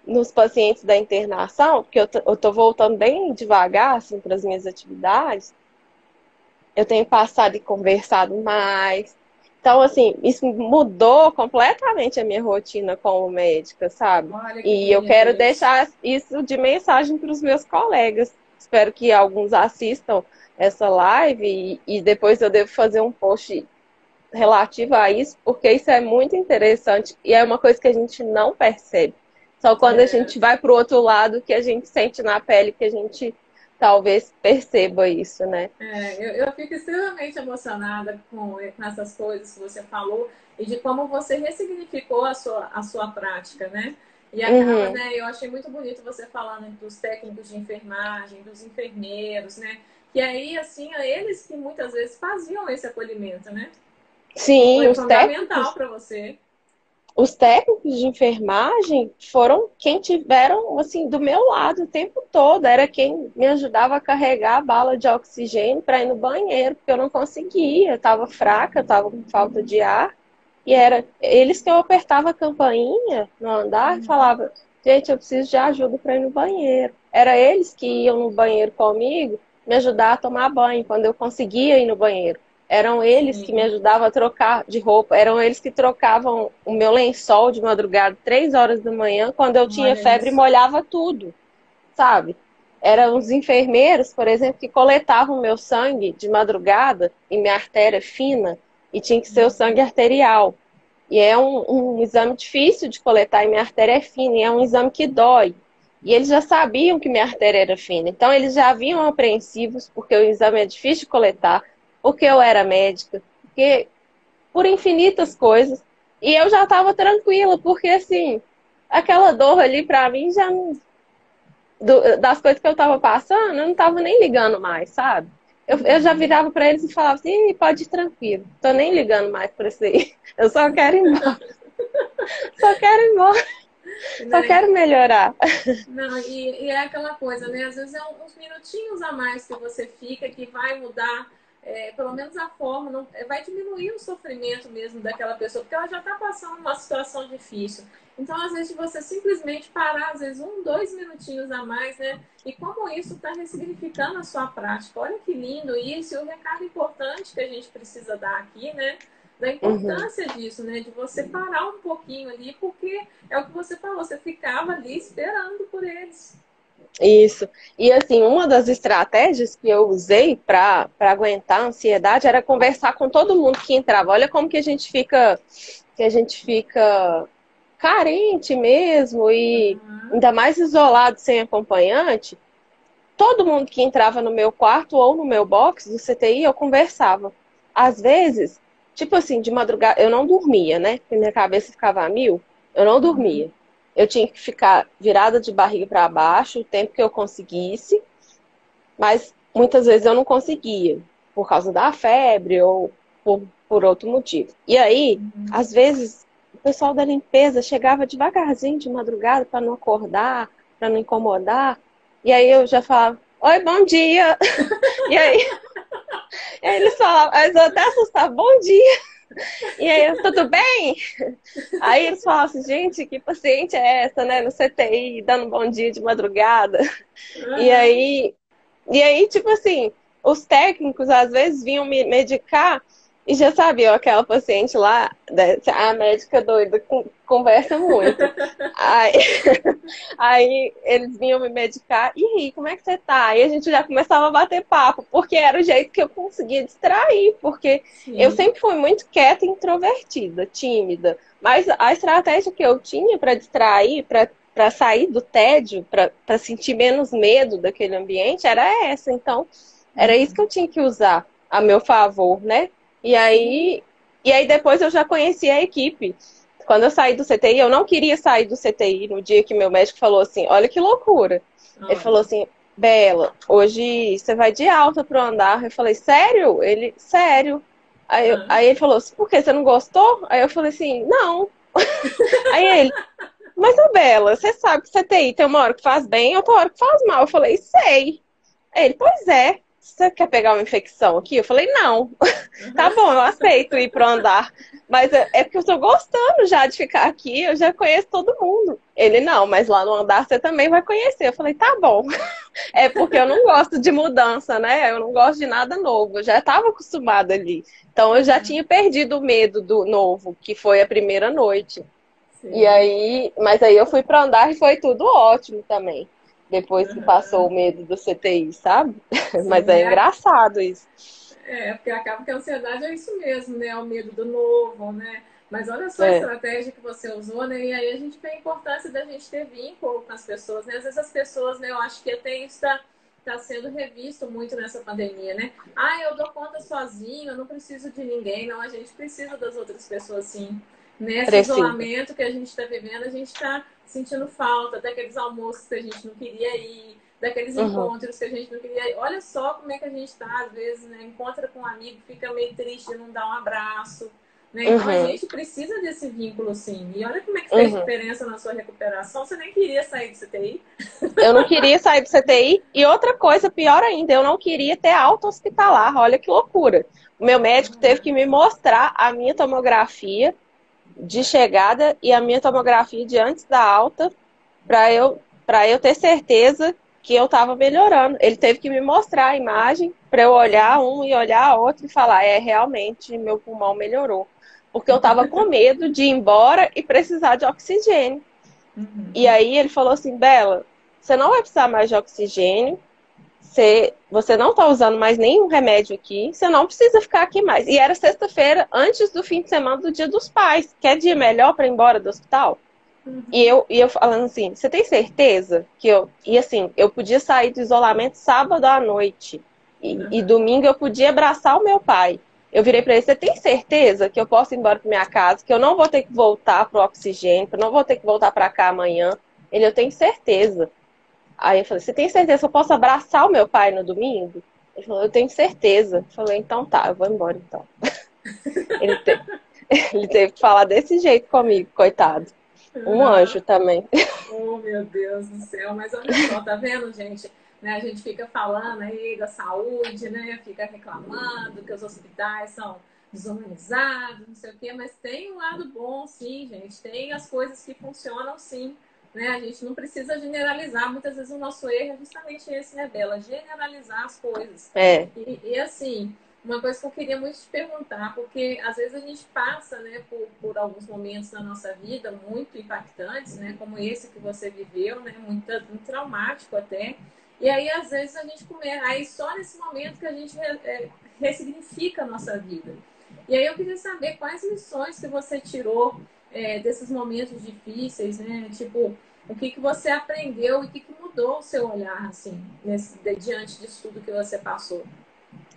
nos pacientes da internação, porque eu tô voltando bem devagar, assim, para as minhas atividades, eu tenho passado e conversado mais. Então, assim, isso mudou completamente a minha rotina como médica, sabe? Olha que E eu bonito quero isso. deixar isso de mensagem para os meus colegas. Espero que alguns assistam essa live e depois eu devo fazer um post relativo a isso, porque isso é muito interessante e é uma coisa que a gente não percebe. Só quando a É, gente vai para o outro lado que a gente sente na pele que a gente talvez perceba isso, né? eu fico extremamente emocionada com essas coisas que você falou e de como você ressignificou a sua prática, né? E acaba, Uhum. né? Eu achei muito bonito você falando dos técnicos de enfermagem, dos enfermeiros, né? E aí, assim, eles que muitas vezes faziam esse acolhimento, né? Que Sim, foi fundamental para você. os técnicos de enfermagem foram quem tiveram assim do meu lado o tempo todo. Era quem me ajudava a carregar a bala de oxigênio para ir no banheiro, porque eu não conseguia, estava fraca, estava com falta de ar. E era eles que eu apertava a campainha no andar e falava, gente, eu preciso de ajuda para ir no banheiro. Era eles que iam no banheiro comigo, me ajudar a tomar banho, quando eu conseguia ir no banheiro. Eram eles que me Sim, ajudavam a trocar de roupa, eram eles que trocavam o meu lençol de madrugada, 3 horas da manhã, quando eu tinha olha febre, isso. molhava tudo, sabe? Eram os enfermeiros, por exemplo, que coletavam meu sangue de madrugada e minha artéria fina, e tinha que ser o sangue arterial. E é um exame difícil de coletar e minha artéria é fina, e é um exame que dói. E eles já sabiam que minha artéria era fina, então eles já vinham apreensivos, porque o exame é difícil de coletar, porque eu era médica, porque por infinitas coisas. E eu já estava tranquila, porque assim, aquela dor ali pra mim já não, das coisas que eu tava passando, eu não tava nem ligando mais, sabe? Eu já virava pra eles e falava assim, "Ih, pode ir tranquilo, tô nem ligando mais pra isso aí. Eu só quero ir embora, só quero ir embora, só Né? quero melhorar." Não, e é aquela coisa, né? Às vezes é uns minutinhos a mais que você fica que vai mudar, pelo menos a forma, não, vai diminuir o sofrimento mesmo daquela pessoa, porque ela já está passando uma situação difícil. Então, às vezes, você simplesmente parar, às vezes, 2 minutinhos a mais, né? E como isso está ressignificando a sua prática. Olha que lindo isso, e o recado importante que a gente precisa dar aqui, né? Da Uhum. importância disso, né? De você parar um pouquinho ali, porque é o que você falou, você ficava ali esperando por eles. Isso. E assim, uma das estratégias que eu usei para aguentar a ansiedade era conversar com todo mundo que entrava. Olha como que a gente fica carente mesmo e Uhum. ainda mais isolado sem acompanhante. Todo mundo que entrava no meu quarto ou no meu box do CTI, eu conversava. Às vezes, tipo assim, de madrugada, eu não dormia, né? Porque minha cabeça ficava a mil, eu não Uhum. dormia. Eu tinha que ficar virada de barriga para baixo o tempo que eu conseguisse, mas muitas vezes eu não conseguia, por causa da febre ou por outro motivo. E aí, Uhum. às vezes, o pessoal da limpeza chegava devagarzinho de madrugada para não acordar, para não incomodar. E aí eu já falava, oi, bom dia. E aí eles falavam, mas eu até assustava, bom dia. E aí, tudo bem? Aí eles falavam assim, gente, que paciente é essa, né? No CTI, dando bom dia de madrugada. E Uhum. aí, e aí, tipo assim, os técnicos às vezes vinham me medicar e já sabiam aquela paciente lá, né, a médica doida conversa muito. Aí, aí eles vinham me medicar, e aí, como é que você tá? Aí a gente já começava a bater papo, porque era o jeito que eu conseguia distrair, porque eu Sim. sempre fui muito quieta, introvertida, tímida. Mas a estratégia que eu tinha para distrair, para sair do tédio, para sentir menos medo daquele ambiente, era essa. Então, era isso que Uhum. eu tinha que usar a meu favor, né? E Sim. aí, e aí depois eu já conheci a equipe. Quando eu saí do CTI, eu não queria sair do CTI no dia que meu médico falou assim, olha que loucura. Ele falou Olha. assim, Bela, hoje você vai de alta pro andar. Eu falei, sério? Ele, sério. Ah. Aí ele falou, por quê? Você não gostou? Aí eu falei assim, não. Aí ele, mas, ô Bela, você sabe que CTI tem uma hora que faz bem e outra hora que faz mal. Eu falei, sei. Aí ele, pois é. Você quer pegar uma infecção aqui? Eu falei, não. Tá Uhum. bom, eu aceito ir pro andar. Mas é porque eu tô gostando já de ficar aqui, eu já conheço todo mundo. Ele, não, mas lá no andar você também vai conhecer. Eu falei, tá bom. É porque eu não gosto de mudança, né? Eu não gosto de nada novo. Eu já estava acostumada ali. Então eu já Uhum. tinha perdido o medo do novo, que foi a primeira noite. E Sim. aí, mas aí eu fui para andar e foi tudo ótimo também. Depois que passou Uhum. o medo do CTI, sabe? Mas Sim. é engraçado isso. Porque acaba que a ansiedade é isso mesmo, né? É o medo do novo, né? Mas olha só a É, estratégia que você usou, né? E aí a gente vê a importância da gente ter vínculo com as pessoas, né? Às vezes as pessoas, né? Eu acho que até isso tá sendo revisto muito nessa pandemia, né? Ah, eu dou conta sozinho, eu não preciso de ninguém. Não, a gente precisa das outras pessoas, sim. Nesse precisa. isolamento que a gente está vivendo, a gente está sentindo falta daqueles almoços que a gente não queria ir, daqueles Uhum, encontros que a gente não queria. Olha só como é que a gente está, às vezes, né? Encontra com um amigo, fica meio triste de não dar um abraço. Né? Então a uhum, gente precisa desse vínculo, sim. E olha como é que fez uhum. diferença na sua recuperação. Você nem queria sair do CTI. Eu não queria sair do CTI. E outra coisa, pior ainda, eu não queria ter alta hospitalar. Olha que loucura. O meu médico teve que me mostrar a minha tomografia de chegada e a minha tomografia de antes da alta para eu ter certeza que eu estava melhorando. Ele teve que me mostrar a imagem para eu olhar um e olhar a outro e falar, realmente meu pulmão melhorou. Porque eu estava com medo de ir embora e precisar de oxigênio. E Uhum. aí ele falou assim, Bela, você não vai precisar mais de oxigênio, você não tá usando mais nenhum remédio aqui, você não precisa ficar aqui mais. E era sexta-feira, antes do fim de semana do Dia dos Pais. Quer dia melhor para ir embora do hospital? E eu falando assim, você tem certeza que eu... E assim, eu podia sair do isolamento sábado à noite. E domingo eu podia abraçar o meu pai. Eu virei para ele, você tem certeza que eu posso ir embora para minha casa, que eu não vou ter que voltar pro oxigênio, que eu não vou ter que voltar para cá amanhã? Ele, eu tenho certeza. Aí eu falei, você tem certeza que eu posso abraçar o meu pai no domingo? Ele falou, eu tenho certeza. Eu falei, então tá, eu vou embora então. Ele, te... ele teve que falar desse jeito comigo, coitado. Um anjo também. Oh, meu Deus do céu. Mas olha só, tá vendo, gente? Né, a gente fica falando aí da saúde, né? Fica reclamando que os hospitais são desumanizados, não sei o quê, mas tem um lado bom, sim, gente. Tem as coisas que funcionam, sim. Né? A gente não precisa generalizar. Muitas vezes o nosso erro é justamente esse, né, Bela? Generalizar as coisas. E assim, uma coisa que eu queria muito te perguntar, porque às vezes a gente passa, né, por alguns momentos na nossa vida muito impactantes, né, como esse que você viveu, né, muito traumático até. E aí, às vezes, a gente começa... Aí, só nesse momento que a gente ressignifica a nossa vida. E aí, eu queria saber quais lições que você tirou desses momentos difíceis, né? Tipo, o que você aprendeu e o que mudou o seu olhar, assim, diante disso tudo que você passou?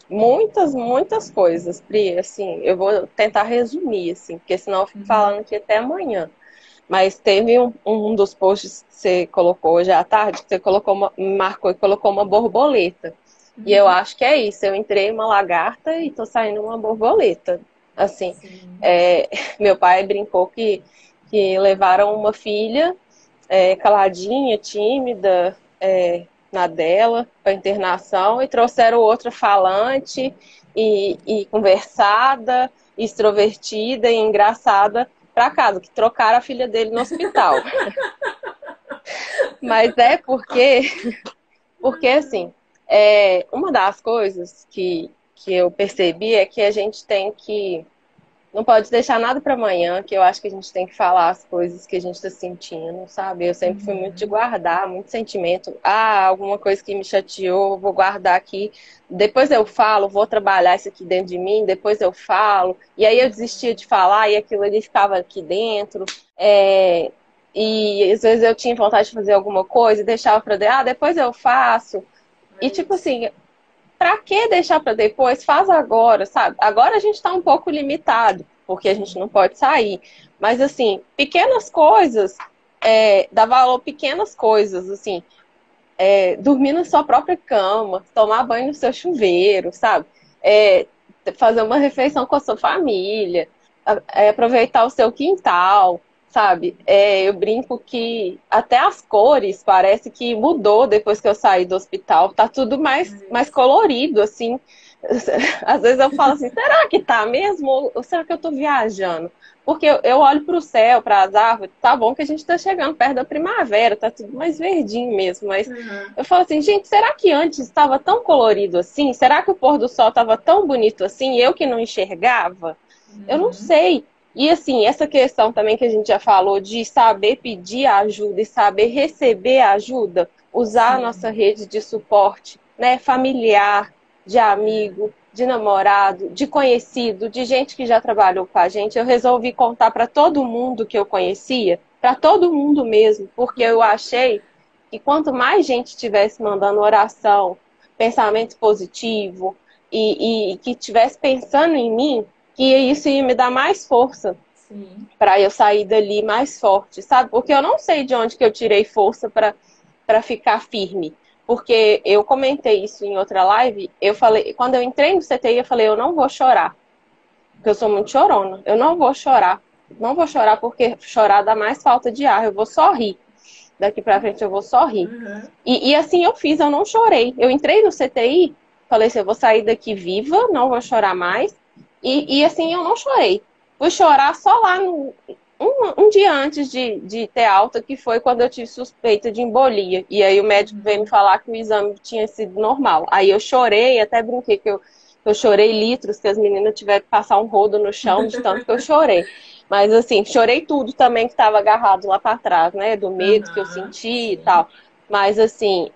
Muitas, muitas coisas, Pri. Assim, eu vou tentar resumir, assim, porque senão eu fico falando aqui até amanhã. Mas teve um dos posts que você colocou hoje à tarde, que você marcou e colocou uma borboleta. E eu acho que é isso. Eu entrei uma lagarta e tô saindo uma borboleta. Assim, meu pai brincou que levaram uma filha caladinha, tímida, na dela, para internação, e trouxeram outra falante e conversada, extrovertida e engraçada para casa, que trocaram a filha dele no hospital. Mas é porque assim, uma das coisas que eu percebi é que a gente tem que não pode deixar nada para amanhã, que eu acho que a gente tem que falar as coisas que a gente está sentindo, sabe? Eu sempre fui muito de guardar, muito sentimento. Alguma coisa que me chateou, vou guardar aqui. Depois eu falo, vou trabalhar isso aqui dentro de mim, depois eu falo. E aí eu desistia de falar e aquilo ali ficava aqui dentro. E às vezes eu tinha vontade de fazer alguma coisa e deixava para depois eu faço. E tipo assim, pra que deixar para depois? Faz agora, sabe? Agora a gente tá um pouco limitado, porque a gente não pode sair. Mas, assim, pequenas coisas, dá valor a pequenas coisas, assim, dormir na sua própria cama, tomar banho no seu chuveiro, sabe? Fazer uma refeição com a sua família, aproveitar o seu quintal, sabe? Eu brinco que até as cores parece que mudou depois que eu saí do hospital. Tá tudo mais colorido, assim. Às vezes eu falo assim, será que tá mesmo? Ou será que eu tô viajando? Porque eu olho para o céu, para as árvores, tá bom que a gente tá chegando perto da primavera, tá tudo mais verdinho mesmo, mas eu falo assim, gente, será que antes estava tão colorido assim? Será que o pôr do sol estava tão bonito assim? Eu que não enxergava? Eu não sei. E assim, essa questão também que a gente já falou de saber pedir ajuda e saber receber ajuda, usar a nossa rede de suporte, né, familiar, de amigo, de namorado, de conhecido, de gente que já trabalhou com a gente. Eu resolvi contar para todo mundo que eu conhecia, para todo mundo mesmo, porque eu achei que quanto mais gente estivesse mandando oração, pensamento positivo e que estivesse pensando em mim, que isso ia me dar mais força para eu sair dali mais forte, sabe? Porque eu não sei de onde que eu tirei força para ficar firme. Porque eu comentei isso em outra live, eu falei, quando eu entrei no CTI, eu falei, eu não vou chorar. Porque eu sou muito chorona. Eu não vou chorar. Não vou chorar porque chorar dá mais falta de ar. Eu vou só rir. Daqui pra frente eu vou só rir. E assim eu fiz, eu não chorei. Eu entrei no CTI, falei assim, eu vou sair daqui viva, não vou chorar mais. E assim eu não chorei. Fui chorar só lá um dia antes de ter alta, que foi quando eu tive suspeita de embolia. E aí o médico veio me falar que o exame tinha sido normal. Aí eu chorei, até brinquei que eu chorei litros, que as meninas tiveram que passar um rodo no chão de tanto que eu chorei. Mas assim, chorei tudo também que estava agarrado lá para trás, né? Do medo que eu senti e tal. Mas assim,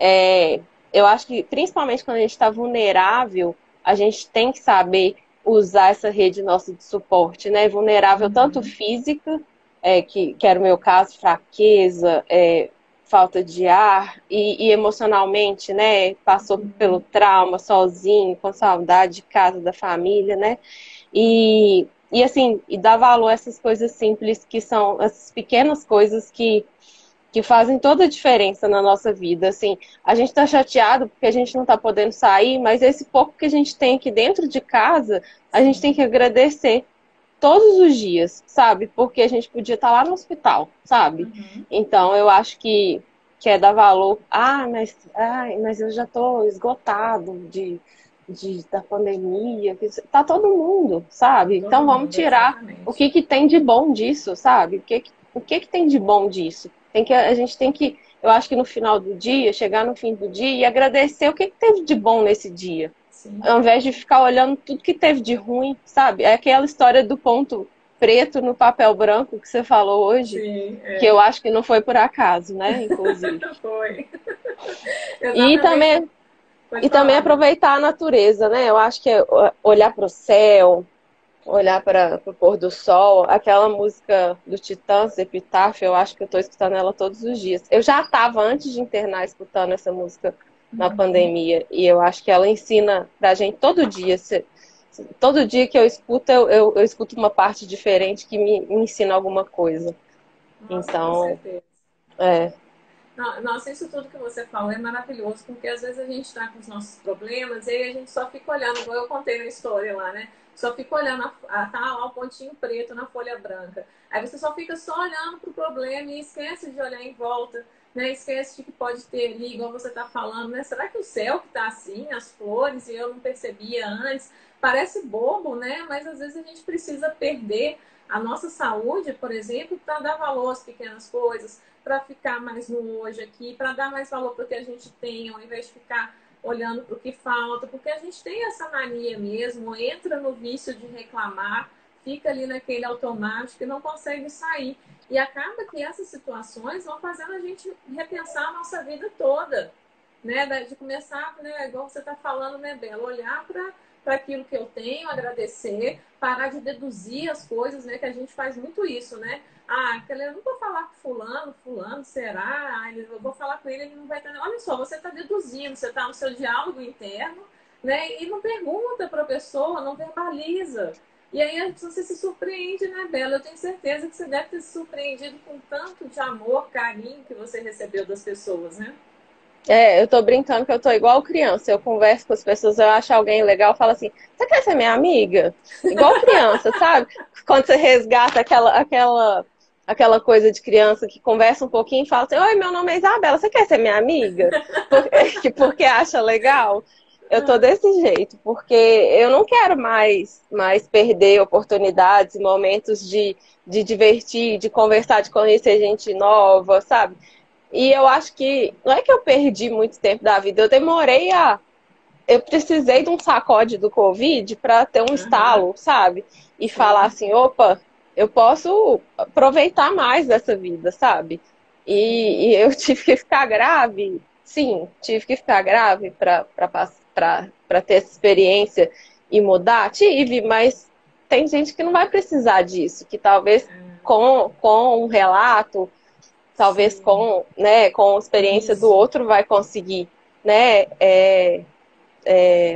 eu acho que, principalmente quando a gente está vulnerável, a gente tem que saber usar essa rede nossa de suporte, né? Vulnerável tanto Uhum. física, que era o meu caso, fraqueza, falta de ar, e emocionalmente, né? Passou pelo trauma sozinho, com saudade de casa, da família, né? E assim, e dar valor a essas coisas simples, que são essas pequenas coisas que fazem toda a diferença na nossa vida. Assim, a gente está chateado porque a gente não está podendo sair, mas esse pouco que a gente tem aqui dentro de casa, a gente tem Sim. que agradecer todos os dias, sabe? Porque a gente podia estar lá no hospital, sabe? Uhum. Então, eu acho que é dar valor. Mas eu já estou esgotado da pandemia. Tá todo mundo, sabe? Todo Então, vamos mundo, tirar o exatamente. que tem de bom disso, sabe? O que tem de bom disso? A gente tem que, eu acho que no final do dia, chegar no fim do dia e agradecer o que teve de bom nesse dia. Sim, Ao invés de ficar olhando tudo que teve de ruim, sabe? É aquela história do ponto preto no papel branco que você falou hoje, sim, que eu acho que não foi por acaso, né? Inclusive. foi. E Exatamente. também, Pode e também falar. aproveitar a natureza, né? Eu acho que é olhar para o céu, olhar para o pôr do sol, aquela música do Titãs, Epitáfio, eu acho que eu estou escutando ela todos os dias. Eu já estava, antes de internar, escutando essa música na Uhum. pandemia, e eu acho que ela ensina pra gente todo dia. Todo dia que eu escuto, eu escuto uma parte diferente que me ensina alguma coisa. Nossa, com Então, certeza. é, Nossa, isso tudo que você falou é maravilhoso, porque às vezes a gente está com os nossos problemas e aí a gente só fica olhando, igual eu contei na história lá, né? Só fica olhando, tá lá o pontinho preto na folha branca. Aí você só fica só olhando para o problema e esquece de olhar em volta, né? Esquece de que pode ter ali, igual você está falando, né? Será que o céu que está assim, as flores, e eu não percebia antes? Parece bobo, né? Mas às vezes a gente precisa perder a nossa saúde, por exemplo, para dar valor às pequenas coisas, para ficar mais no hoje aqui, para dar mais valor para o que a gente tem, ao invés de ficar olhando para o que falta, porque a gente tem essa mania mesmo, entra no vício de reclamar, fica ali naquele automático e não consegue sair. E acaba que essas situações vão fazendo a gente repensar a nossa vida toda, né? De começar, né, igual você está falando, né, Bela, olhar para aquilo que eu tenho, agradecer, parar de deduzir as coisas, né? Que a gente faz muito isso, né? Eu não vou falar com fulano, será? Eu vou falar com ele não vai estar. Olha só, você está deduzindo, você está no seu diálogo interno, né? E não pergunta para a pessoa, não verbaliza. E aí você se surpreende, né, Bela? Eu tenho certeza que você deve ter se surpreendido com tanto de amor, carinho que você recebeu das pessoas, né? eu tô brincando que eu tô igual criança. Eu converso com as pessoas, eu acho alguém legal, eu falo assim: você quer ser minha amiga? Igual criança, sabe? Quando você resgata aquela coisa de criança que conversa um pouquinho e fala assim: oi, meu nome é Isabela, você quer ser minha amiga? Porque acha legal. Eu tô desse jeito, porque eu não quero mais perder oportunidades, momentos de divertir, de conversar, de conhecer gente nova, sabe? E eu acho que não é que eu perdi muito tempo da vida, eu precisei de um sacode do Covid para ter um Aham, estalo, sabe? E falar sim, assim, opa, eu posso aproveitar mais dessa vida, sabe? sim. E eu tive que ficar grave, sim, tive que ficar grave para ter essa experiência e mudar, tive, mas tem gente que não vai precisar disso, que talvez com um relato, talvez Sim, com a experiência do isso. outro vai conseguir, né,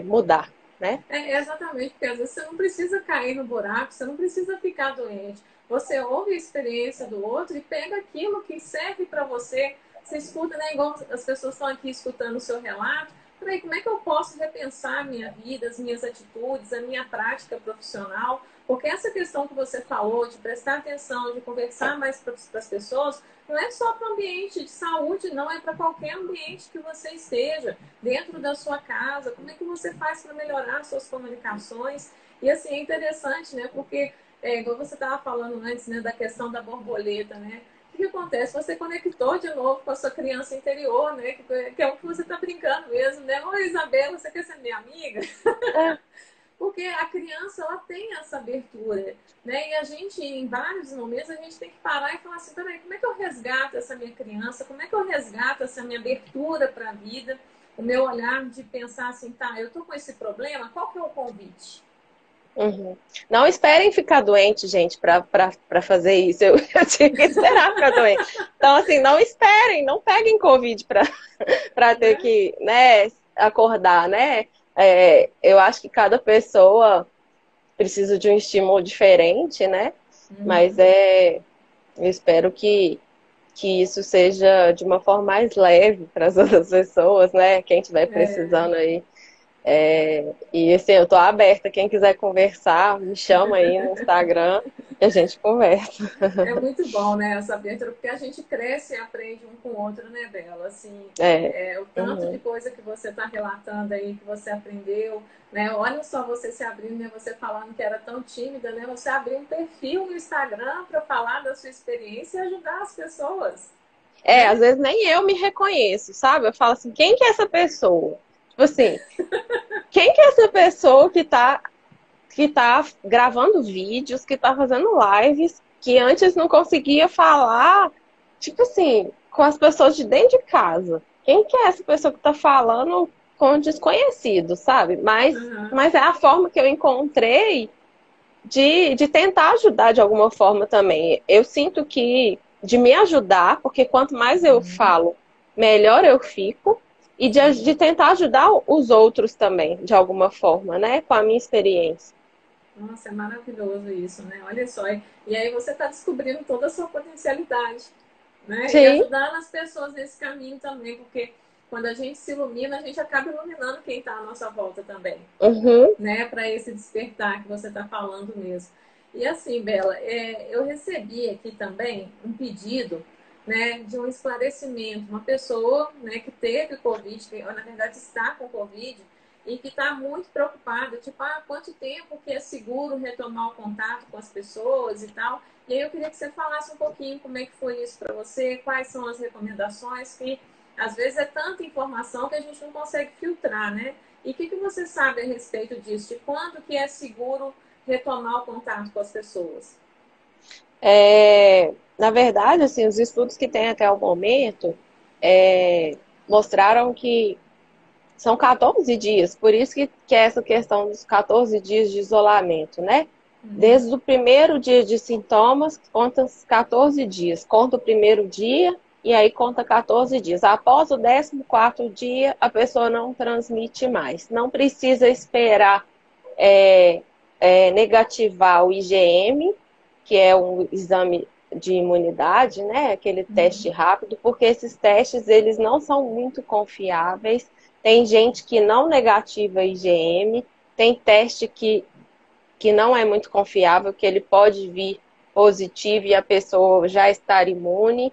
mudar, né? Exatamente, porque às vezes você não precisa cair no buraco, você não precisa ficar doente. Você ouve a experiência do outro e pega aquilo que serve para você. Você escuta, né? Igual as pessoas estão aqui escutando o seu relato. Peraí, como é que eu posso repensar a minha vida, as minhas atitudes, a minha prática profissional? Porque essa questão que você falou de prestar atenção, de conversar mais para as pessoas, não é só para o ambiente de saúde, não, é para qualquer ambiente que você esteja dentro da sua casa, como é que você faz para melhorar suas comunicações. E assim, é interessante, né? Porque, igual você estava falando antes, né, da questão da borboleta, né? O que acontece? Você conectou de novo com a sua criança interior, né? Que é o que você está brincando mesmo, né? Oi, Isabela, você quer ser minha amiga? É, Porque a criança, ela tem essa abertura, né? E a gente, em vários momentos, a gente tem que parar e falar assim, peraí, como é que eu resgato essa minha criança? Como é que eu resgato essa minha abertura para a vida? o meu olhar de pensar assim, tá, eu tô com esse problema, qual que é o convite? Uhum. Não esperem ficar doente, gente, para fazer isso. Eu tinha que esperar ficar doente. Então, assim, não esperem, não peguem Covid para ter Né? que, né, acordar, né? Eu acho que cada pessoa precisa de um estímulo diferente, né? Mas Uhum. eu espero que isso seja de uma forma mais leve para as outras pessoas, né? Quem estiver É, precisando aí. E assim, eu tô aberta. Quem quiser conversar, me chama aí no Instagram e a gente conversa. é muito bom, né, essa abertura, porque a gente cresce e aprende um com o outro, né, Bela? Assim, É. o tanto de Uhum. coisa que você está relatando aí, que você aprendeu, né? Olha só você se abrindo, né? Você falando que era tão tímida, né? Você abriu um perfil no Instagram para falar da sua experiência e ajudar as pessoas, Às né? vezes nem eu me reconheço, sabe? Eu falo assim, quem que é essa pessoa? Tipo assim, quem que é essa pessoa que tá gravando vídeos, que tá fazendo lives, que antes não conseguia falar, tipo assim, com as pessoas de dentro de casa. Quem que é essa pessoa que tá falando com desconhecidos, sabe? Uhum. Mas é a forma que eu encontrei de tentar ajudar de alguma forma também. Eu sinto que de me ajudar, porque quanto mais eu Uhum. falo, melhor eu fico, e de Sim. tentar ajudar os outros também, de alguma forma, né? Com a minha experiência. Nossa, é maravilhoso isso, né? Olha só. E aí você está descobrindo toda a sua potencialidade, né? E Sim. ajudando as pessoas nesse caminho também, porque quando a gente se ilumina, a gente acaba iluminando quem está à nossa volta também, Uhum. né? Para esse despertar que você está falando mesmo. E assim, Bela, eu recebi aqui também um pedido, né, de um esclarecimento. Uma pessoa, né, que teve Covid, que na verdade está com Covid, e que está muito preocupada, tipo, quanto tempo que é seguro retomar o contato com as pessoas e tal. E aí eu queria que você falasse um pouquinho como é que foi isso para você, quais são as recomendações, que às vezes é tanta informação que a gente não consegue filtrar, né? E o que você sabe a respeito disso? De quando que é seguro retomar o contato com as pessoas? Na verdade, assim, os estudos que tem até o momento mostraram que são 14 dias, por isso que é essa questão dos 14 dias de isolamento, né? Uhum. Desde o primeiro dia de sintomas, conta os 14 dias. Conta o primeiro dia e aí conta 14 dias. Após o 14º dia, a pessoa não transmite mais. Não precisa esperar é, negativar o IgM, que é um exame de imunidade, né? Aquele teste Uhum. rápido, porque esses testes eles não são muito confiáveis. Tem gente que não negativa IgM, tem teste que não é muito confiável, que ele pode vir positivo e a pessoa já estar imune.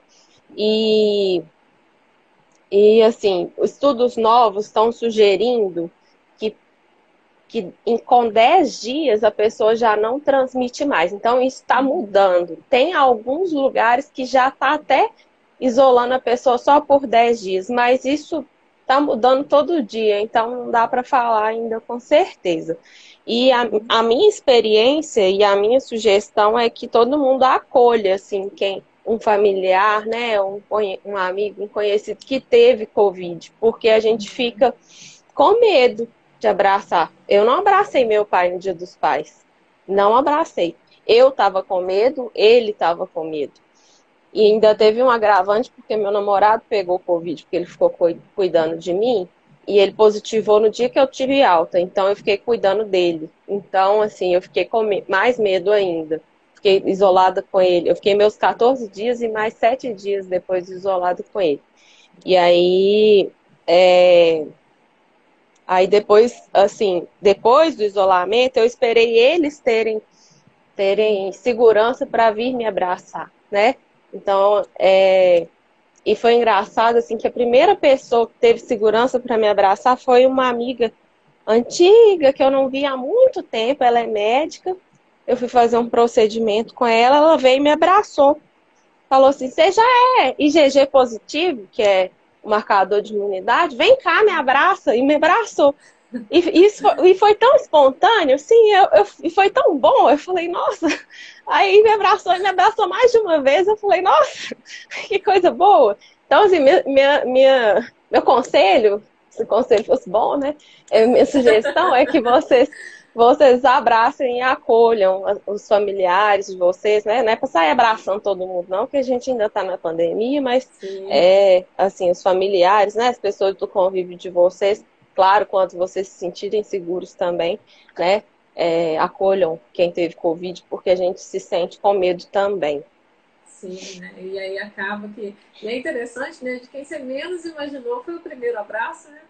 E, e assim, estudos novos estão sugerindo que com 10 dias a pessoa já não transmite mais. Então, isso está mudando. Tem alguns lugares que já está até isolando a pessoa só por 10 dias, mas isso está mudando todo dia, então não dá para falar ainda com certeza. E Uhum. a minha experiência e a minha sugestão é que todo mundo acolha, assim, um familiar, né, um amigo, um conhecido que teve Covid, porque a gente fica com medo de abraçar. Eu não abracei meu pai no Dia dos Pais. Não abracei. Eu estava com medo, ele estava com medo. E ainda teve um agravante porque meu namorado pegou Covid, porque ele ficou cuidando de mim. E ele positivou no dia que eu tive alta. Então eu fiquei cuidando dele. Então, assim, eu fiquei com mais medo ainda. Fiquei isolada com ele. Eu fiquei meus 14 dias e mais 7 dias depois isolada com ele. E aí, é, Aí depois, assim, depois do isolamento, eu esperei eles terem segurança para vir me abraçar, né? Então, e foi engraçado, assim, que a primeira pessoa que teve segurança para me abraçar foi uma amiga antiga, que eu não via há muito tempo, ela é médica. Eu fui fazer um procedimento com ela, ela veio e me abraçou. Falou assim, você já é IgG positivo, que é o marcador de imunidade? Vem cá, me abraça. E me abraçou. E foi tão espontâneo, sim, e foi tão bom. Eu falei, nossa. Aí e me abraçou mais de uma vez. Eu falei, nossa, que coisa boa. Então, assim, meu conselho se o conselho fosse bom, né? Minha sugestão é que vocês abracem e acolham os familiares de vocês, né? Não é para sair abraçando todo mundo, não, que a gente ainda está na pandemia, mas Sim. assim, os familiares, né? As pessoas do convívio de vocês, claro, quando vocês se sentirem seguros também, né? Acolham quem teve Covid, porque a gente se sente com medo também. Sim, né? E aí acaba que. E é interessante, né? De quem você menos imaginou foi o primeiro abraço, né?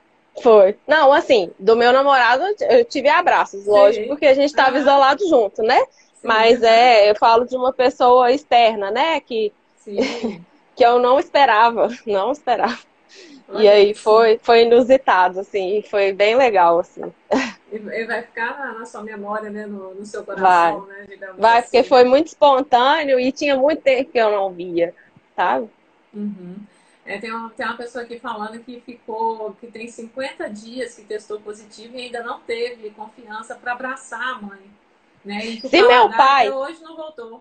Foi. Não, assim, do meu namorado eu tive abraços, lógico, Sim. porque a gente estava Aham. isolado junto, né? Sim, Mas aham. eu falo de uma pessoa externa, né? Sim. Que eu não esperava, não esperava. E Olha aí isso. foi inusitado, assim, e foi bem legal, assim. E vai ficar na sua memória, né? No seu Vai. coração, né? Digamos Vai, porque assim, foi né? muito espontâneo e tinha muito tempo que eu não via, sabe? Uhum. Tem uma pessoa aqui falando que tem 50 dias que testou positivo e ainda não teve confiança para abraçar a mãe, né? E que o Se meu paladar até pai, hoje não voltou.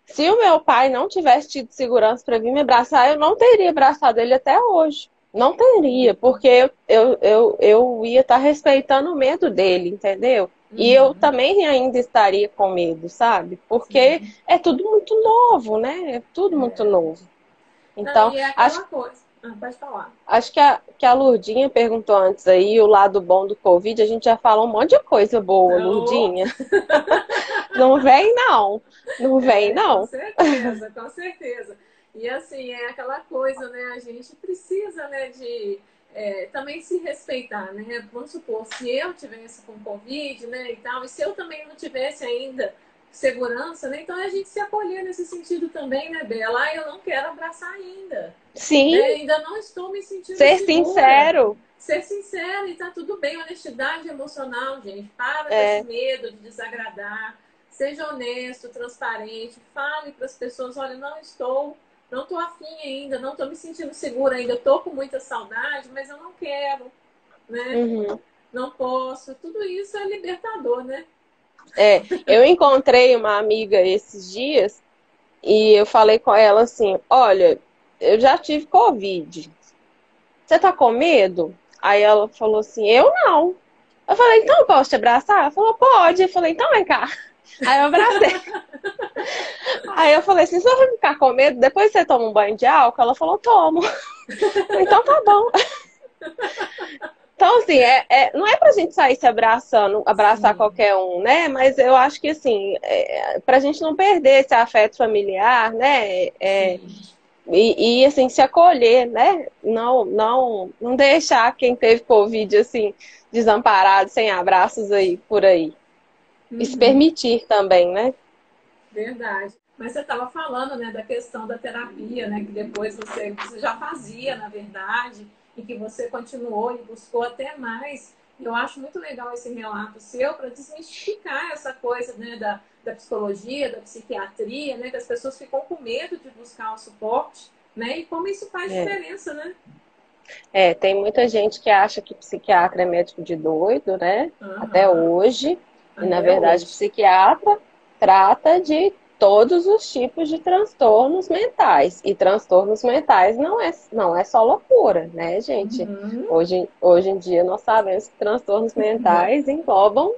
se o meu pai não tivesse tido segurança para vir me abraçar, eu não teria abraçado ele até hoje. Não teria, porque eu ia estar respeitando o medo dele, entendeu? E eu Uhum. também ainda estaria com medo, sabe? Porque Sim. é tudo muito novo, né? É tudo muito É. novo. Não, Então, e é acho aquela coisa. Pode falar. Acho que a Lurdinha perguntou antes aí, o lado bom do Covid, a gente já falou um monte de coisa boa, Oh, Lurdinha. Não vem, não. Não vem, com não. certeza, com certeza. E assim, é aquela coisa, né? A gente precisa, né, de também se respeitar, né? Vamos supor, se eu tivesse com Covid, né, e tal, e se eu também não tivesse ainda segurança, né? Então a gente se acolher nesse sentido também, né, Bela? Ah, eu não quero abraçar ainda, né? Sim, Ainda não estou me sentindo ser segura. sincero. Ser sincero e tá tudo bem, honestidade emocional, gente. Para com esse É, medo de desagradar. Seja honesto, transparente, fale para as pessoas, olha, não estou afim ainda, não estou me sentindo segura ainda, estou com muita saudade, mas eu não quero, né? uhum. Não posso. Tudo isso é libertador, né? Eu encontrei uma amiga esses dias e eu falei com ela assim, olha, eu já tive Covid. Você tá com medo? Aí ela falou assim, eu não. Eu falei, então eu posso te abraçar? Ela falou, pode. Eu falei, então vem cá. Aí eu abracei. Aí eu falei assim, você vai ficar com medo? Depois você toma um banho de álcool? Ela falou, tomo. Eu falei, então tá bom. Então, assim, não é pra gente sair se abraçando, abraçar Sim, qualquer um, né? Mas eu acho que, assim, pra gente não perder esse afeto familiar, né? sim. Assim, se acolher, né? Não deixar quem teve Covid, assim, desamparado, sem abraços aí, por aí. E se Uhum. permitir também, né? Verdade. Mas você estava falando, né, da questão da terapia, né, que depois você já fazia, na verdade, e que você continuou e buscou até mais. Eu acho muito legal esse relato seu para desmistificar essa coisa, né, da psicologia, da psiquiatria, né, que as pessoas ficam com medo de buscar o suporte, né, e como isso faz É. diferença, né? Tem muita gente que acha que psiquiatra é médico de doido, né? Até Aham. hoje. E, na Até verdade, hoje. psiquiatra trata de todos os tipos de transtornos mentais. E transtornos mentais não é só loucura, né, gente? Uhum. Hoje em dia nós sabemos que transtornos mentais englobam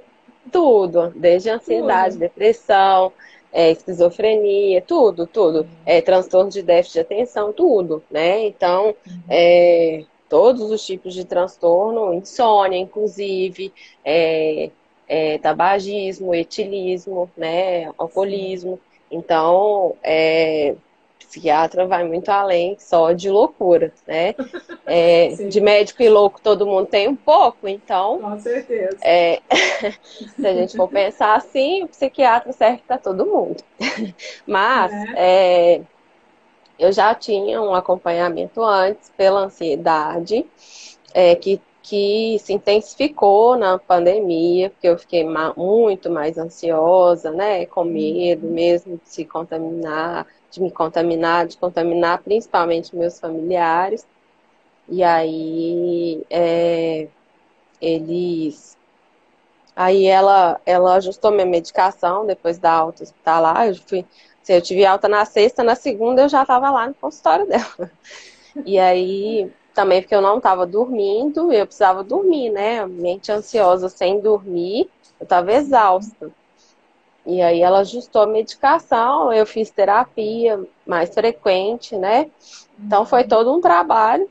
tudo, desde ansiedade, Tudo. depressão, esquizofrenia, tudo, tudo. Transtorno de déficit de atenção, tudo, né? Então, todos os tipos de transtorno, insônia, inclusive, tabagismo, etilismo, né? Sim. Alcoolismo. Então, psiquiatra vai muito além só de loucura, né? De Sim, médico e louco todo mundo tem um pouco, então com certeza. é, se a gente for pensar assim, o psiquiatra serve para todo mundo. Mas Né? eu já tinha um acompanhamento antes pela ansiedade, que se intensificou na pandemia, porque eu fiquei muito mais ansiosa, né? Com medo Uhum. mesmo de se contaminar, de me contaminar, de contaminar principalmente meus familiares. E aí eles ela ajustou minha medicação depois da alta hospitalar. Eu tive alta na sexta, na segunda eu já estava lá no consultório dela. E aí também porque eu não estava dormindo, eu precisava dormir, né? Mente ansiosa sem dormir, eu estava exausta. E aí ela ajustou a medicação, eu fiz terapia mais frequente, né? Então foi todo um trabalho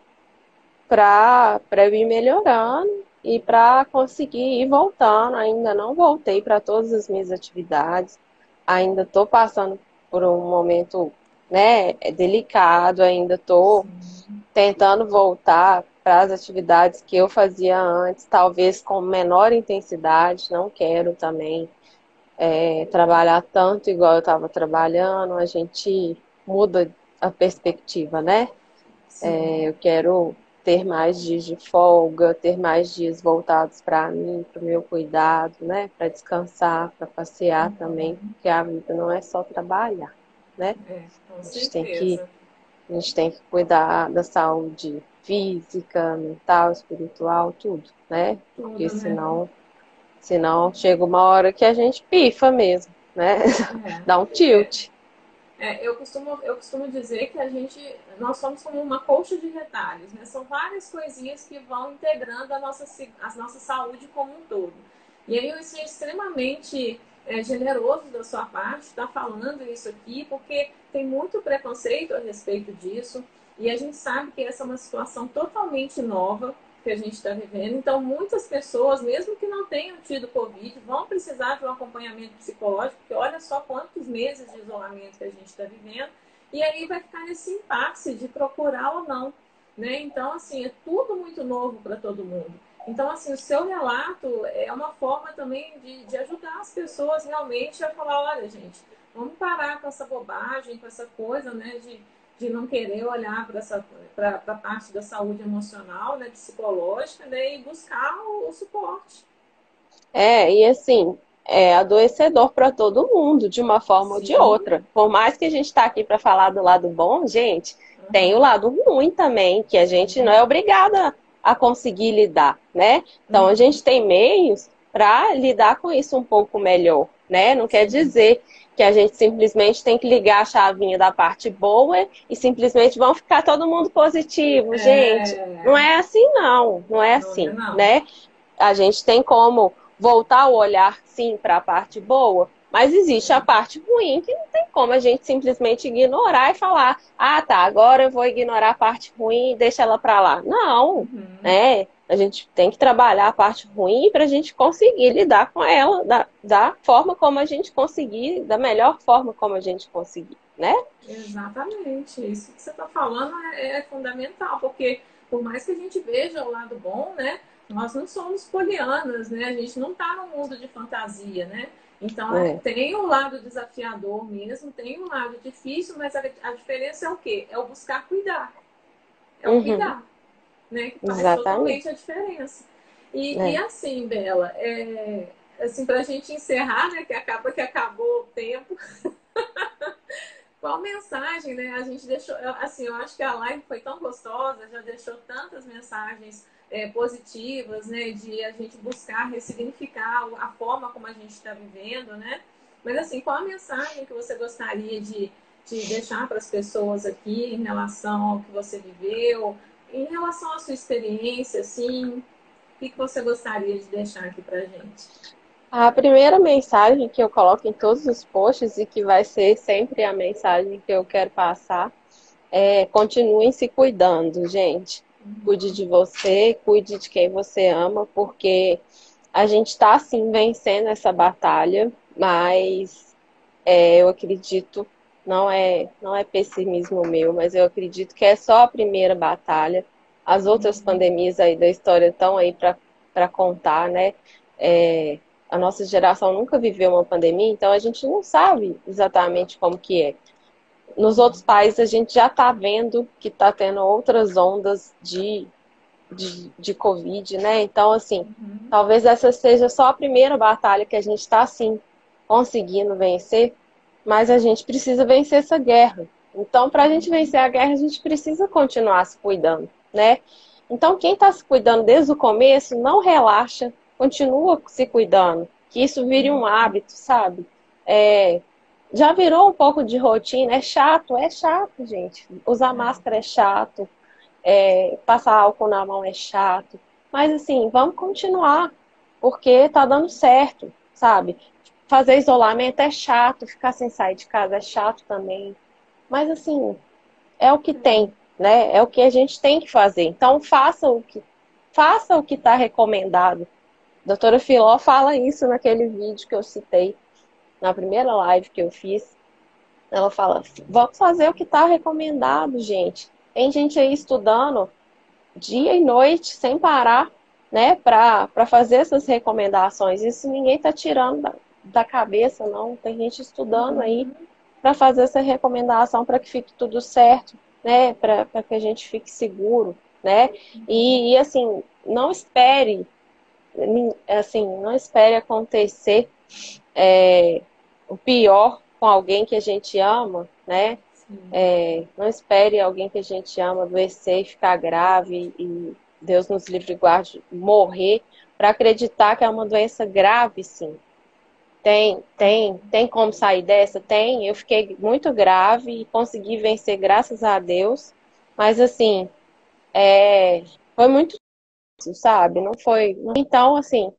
para eu ir melhorando e para conseguir ir voltando. Ainda não voltei para todas as minhas atividades, ainda estou passando por um momento, né, delicado, ainda estou tentando voltar para as atividades que eu fazia antes, talvez com menor intensidade. Não quero também trabalhar tanto igual eu estava trabalhando, a gente muda a perspectiva, né? Sim. Eu quero ter mais dias de folga, ter mais dias voltados para mim, para o meu cuidado, né? Para descansar, para passear também, porque a vida não é só trabalhar, né? Com A gente tem que, certeza. a gente tem que cuidar da saúde física, mental, espiritual, tudo, né? Porque Tudo, né? senão chega uma hora que a gente pifa mesmo, né? Dá um É, tilt. eu costumo dizer que nós somos como uma colcha de retalhos, né? São várias coisinhas que vão integrando a nossa saúde como um todo. E aí eu achei extremamente generoso da sua parte estar falando isso aqui, porque tem muito preconceito a respeito disso, e a gente sabe que essa é uma situação totalmente nova que a gente está vivendo. Então, muitas pessoas, mesmo que não tenham tido Covid, vão precisar de um acompanhamento psicológico, porque olha só quantos meses de isolamento que a gente está vivendo, e aí vai ficar nesse impasse de procurar ou não, né? Então, assim, é tudo muito novo para todo mundo. Então, assim, o seu relato é uma forma também de ajudar as pessoas realmente a falar, olha, gente, vamos parar com essa bobagem, com essa coisa, né, de não querer olhar para a parte da saúde emocional, né, psicológica, né, e buscar o suporte. E assim, é adoecedor para todo mundo, de uma forma ou de Sim. outra. Por mais que a gente está aqui para falar do lado bom, gente, tem o Uhum. lado ruim também, que a gente não é obrigada a conseguir lidar, né? Então a gente tem meios para lidar com isso um pouco melhor, né? Não quer Sim. dizer que a gente simplesmente tem que ligar a chavinha da parte boa e simplesmente vão ficar todo mundo positivo, gente. Não É, é assim, não. Não é não é assim, não. né? A gente tem como voltar o olhar, sim, para a parte boa, mas existe a parte ruim que não tem como a gente simplesmente ignorar e falar, ah, tá, agora eu vou ignorar a parte ruim e deixa ela para lá. Não, Uhum. né? A gente tem que trabalhar a parte ruim para a gente conseguir lidar com ela da forma como a gente conseguir, da melhor forma como a gente conseguir, né? Exatamente. Isso que você está falando é fundamental, porque por mais que a gente veja o lado bom, né? Nós não somos polianas, né? A gente não está num mundo de fantasia, né? Então É. tem o lado desafiador mesmo, tem o lado difícil, mas a diferença é o quê? É o buscar cuidar. É o Uhum, cuidar, né? Que faz exatamente. totalmente a diferença. E É. assim, Bela, assim, para a gente encerrar, né? Que acabou o tempo. Qual mensagem, né? A gente deixou, assim, eu acho que a live foi tão gostosa, já deixou tantas mensagens positivas, né? De a gente buscar ressignificar a forma como a gente está vivendo, né? Mas assim, qual a mensagem que você gostaria de deixar para as pessoas aqui em relação ao que você viveu, em relação à sua experiência, assim, o que você gostaria de deixar aqui para a gente? A primeira mensagem que eu coloco em todos os posts e que vai ser sempre a mensagem que eu quero passar continuem se cuidando, gente. Cuide de você, cuide de quem você ama, porque a gente está sim vencendo essa batalha, mas eu acredito, não é pessimismo meu, mas eu acredito que é só a primeira batalha. As outras pandemias aí da história estão aí para contar, né? É, a nossa geração nunca viveu uma pandemia, então a gente não sabe exatamente como que é. Nos outros países a gente já está vendo que está tendo outras ondas de Covid, né? Então, assim, talvez essa seja só a primeira batalha que a gente está, assim, conseguindo vencer, mas a gente precisa vencer essa guerra. Então, para a gente vencer a guerra, a gente precisa continuar se cuidando, né? Então, quem está se cuidando desde o começo, não relaxa, continua se cuidando, que isso vire um hábito, sabe? É, já virou um pouco de rotina, é chato, gente. Usar máscara é chato, passar álcool na mão é chato. Mas assim, vamos continuar, porque tá dando certo, sabe? Fazer isolamento é chato, ficar sem sair de casa é chato também. Mas assim, é o que tem, né? É o que a gente tem que fazer. Então faça o que está recomendado. A doutora Filó fala isso naquele vídeo que eu citei, na primeira live que eu fiz. Ela fala, vamos fazer o que está recomendado, gente. Tem gente aí estudando dia e noite, sem parar, né, para fazer essas recomendações. Isso ninguém está tirando da cabeça, não. Tem gente estudando aí para fazer essa recomendação para que fique tudo certo, né, para que a gente fique seguro, né. E assim, não espere acontecer o pior com alguém que a gente ama, né? Não espere alguém que a gente ama adoecer e ficar grave e Deus nos livre e guarde morrer para acreditar que é uma doença grave, sim. Tem como sair dessa? Tem. Eu fiquei muito grave e consegui vencer, graças a Deus. Mas assim, foi muito difícil, sabe? Não foi. Então, assim,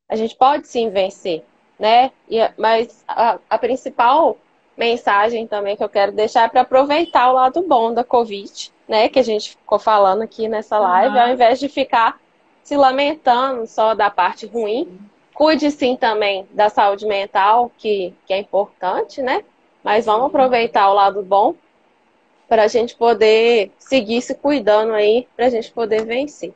a gente pode sim vencer, né? Mas a principal mensagem também que eu quero deixar é para aproveitar o lado bom da Covid, né? Que a gente ficou falando aqui nessa live, ao invés de ficar se lamentando só da parte ruim. Cuide sim também da saúde mental, que é importante, né? Mas vamos aproveitar o lado bom para a gente poder seguir se cuidando aí, para a gente poder vencer.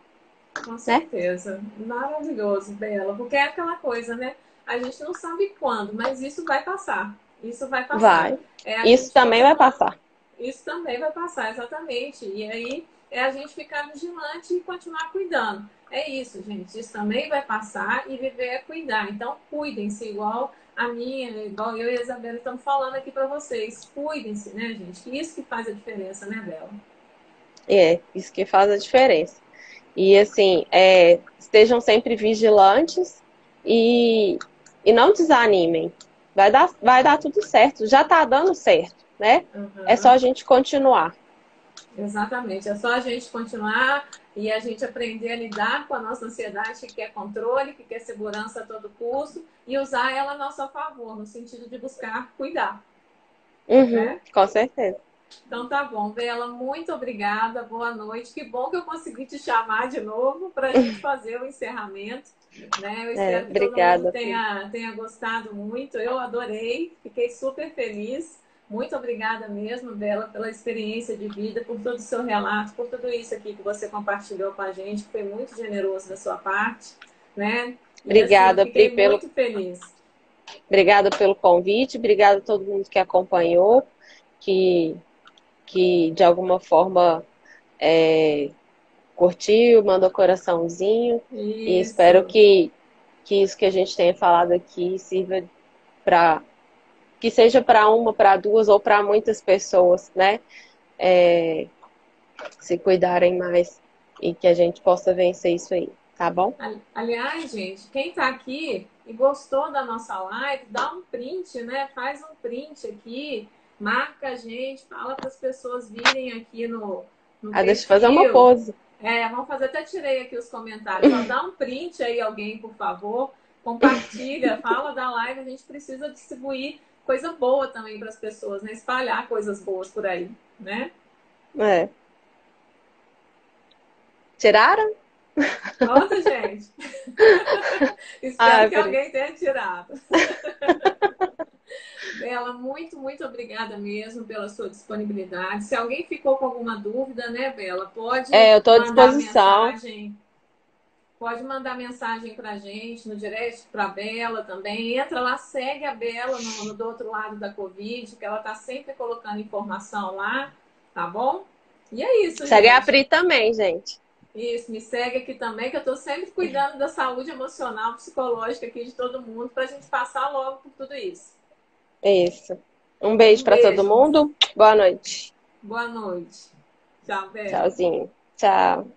Com certeza. Maravilhoso, Bela. Porque é aquela coisa, né? A gente não sabe quando, mas isso vai passar. Isso vai passar. Vai. Isso também vai passar. Isso também vai passar, exatamente. E aí é a gente ficar vigilante e continuar cuidando. É isso, gente. Isso também vai passar e viver é cuidar. Então, cuidem-se, igual a minha, igual eu e a Isabela estamos falando aqui para vocês. Cuidem-se, né, gente? Isso que faz a diferença, né, Bela? Isso que faz a diferença. E assim, estejam sempre vigilantes e, não desanimem. Vai dar tudo certo. Já está dando certo, né? É só a gente continuar. Exatamente. É só a gente continuar e a gente aprender a lidar com a nossa ansiedade, que quer controle, que quer segurança a todo custo, e usar ela a nosso favor, no sentido de buscar cuidar. Né? Com certeza. Então tá bom, Bela, muito obrigada, boa noite. Que bom que eu consegui te chamar de novo para a gente fazer o encerramento. Né? Eu espero que todo mundo tenha gostado muito. Eu adorei, fiquei super feliz. Muito obrigada mesmo, Bela, pela experiência de vida, por todo o seu relato, por tudo isso aqui que você compartilhou com a gente, que foi muito generoso da sua parte. Né? Obrigada, assim, fiquei muito feliz. Obrigada pelo convite, obrigada a todo mundo que acompanhou, que de alguma forma curtiu, mandou coraçãozinho. Isso. E espero que isso que a gente tenha falado aqui sirva que seja para uma, para duas ou para muitas pessoas, né? Se cuidarem mais e que a gente possa vencer isso aí, tá bom? Aliás, gente, quem tá aqui e gostou da nossa live, dá um print, né? Faz um print aqui, marca a gente, fala para as pessoas virem aqui no deixa eu fazer uma pose. Vamos fazer, até tirei aqui os comentários. Então, dá um print aí, alguém, por favor. Compartilha, fala da live. A gente precisa distribuir coisa boa também para as pessoas, né? Espalhar coisas boas por aí, né? Tiraram? Nossa, gente. Espero que alguém tenha tirado. Bela, muito, muito obrigada mesmo pela sua disponibilidade. Se alguém ficou com alguma dúvida, né, Bela, pode eu tô à disposição. Pode mandar mensagem pra gente no direct, pra Bela também. Entra lá, segue a Bela do outro lado da Covid, que ela tá sempre colocando informação lá, tá bom? E é isso, segue gente. A Pri também, gente. Isso, me segue aqui também, que eu tô sempre cuidando da saúde emocional, psicológica aqui de todo mundo, pra gente passar logo por tudo isso. Isso. Um beijo para todo mundo. Boa noite. Boa noite. Tchau, Bela. Tchauzinho. Tchau.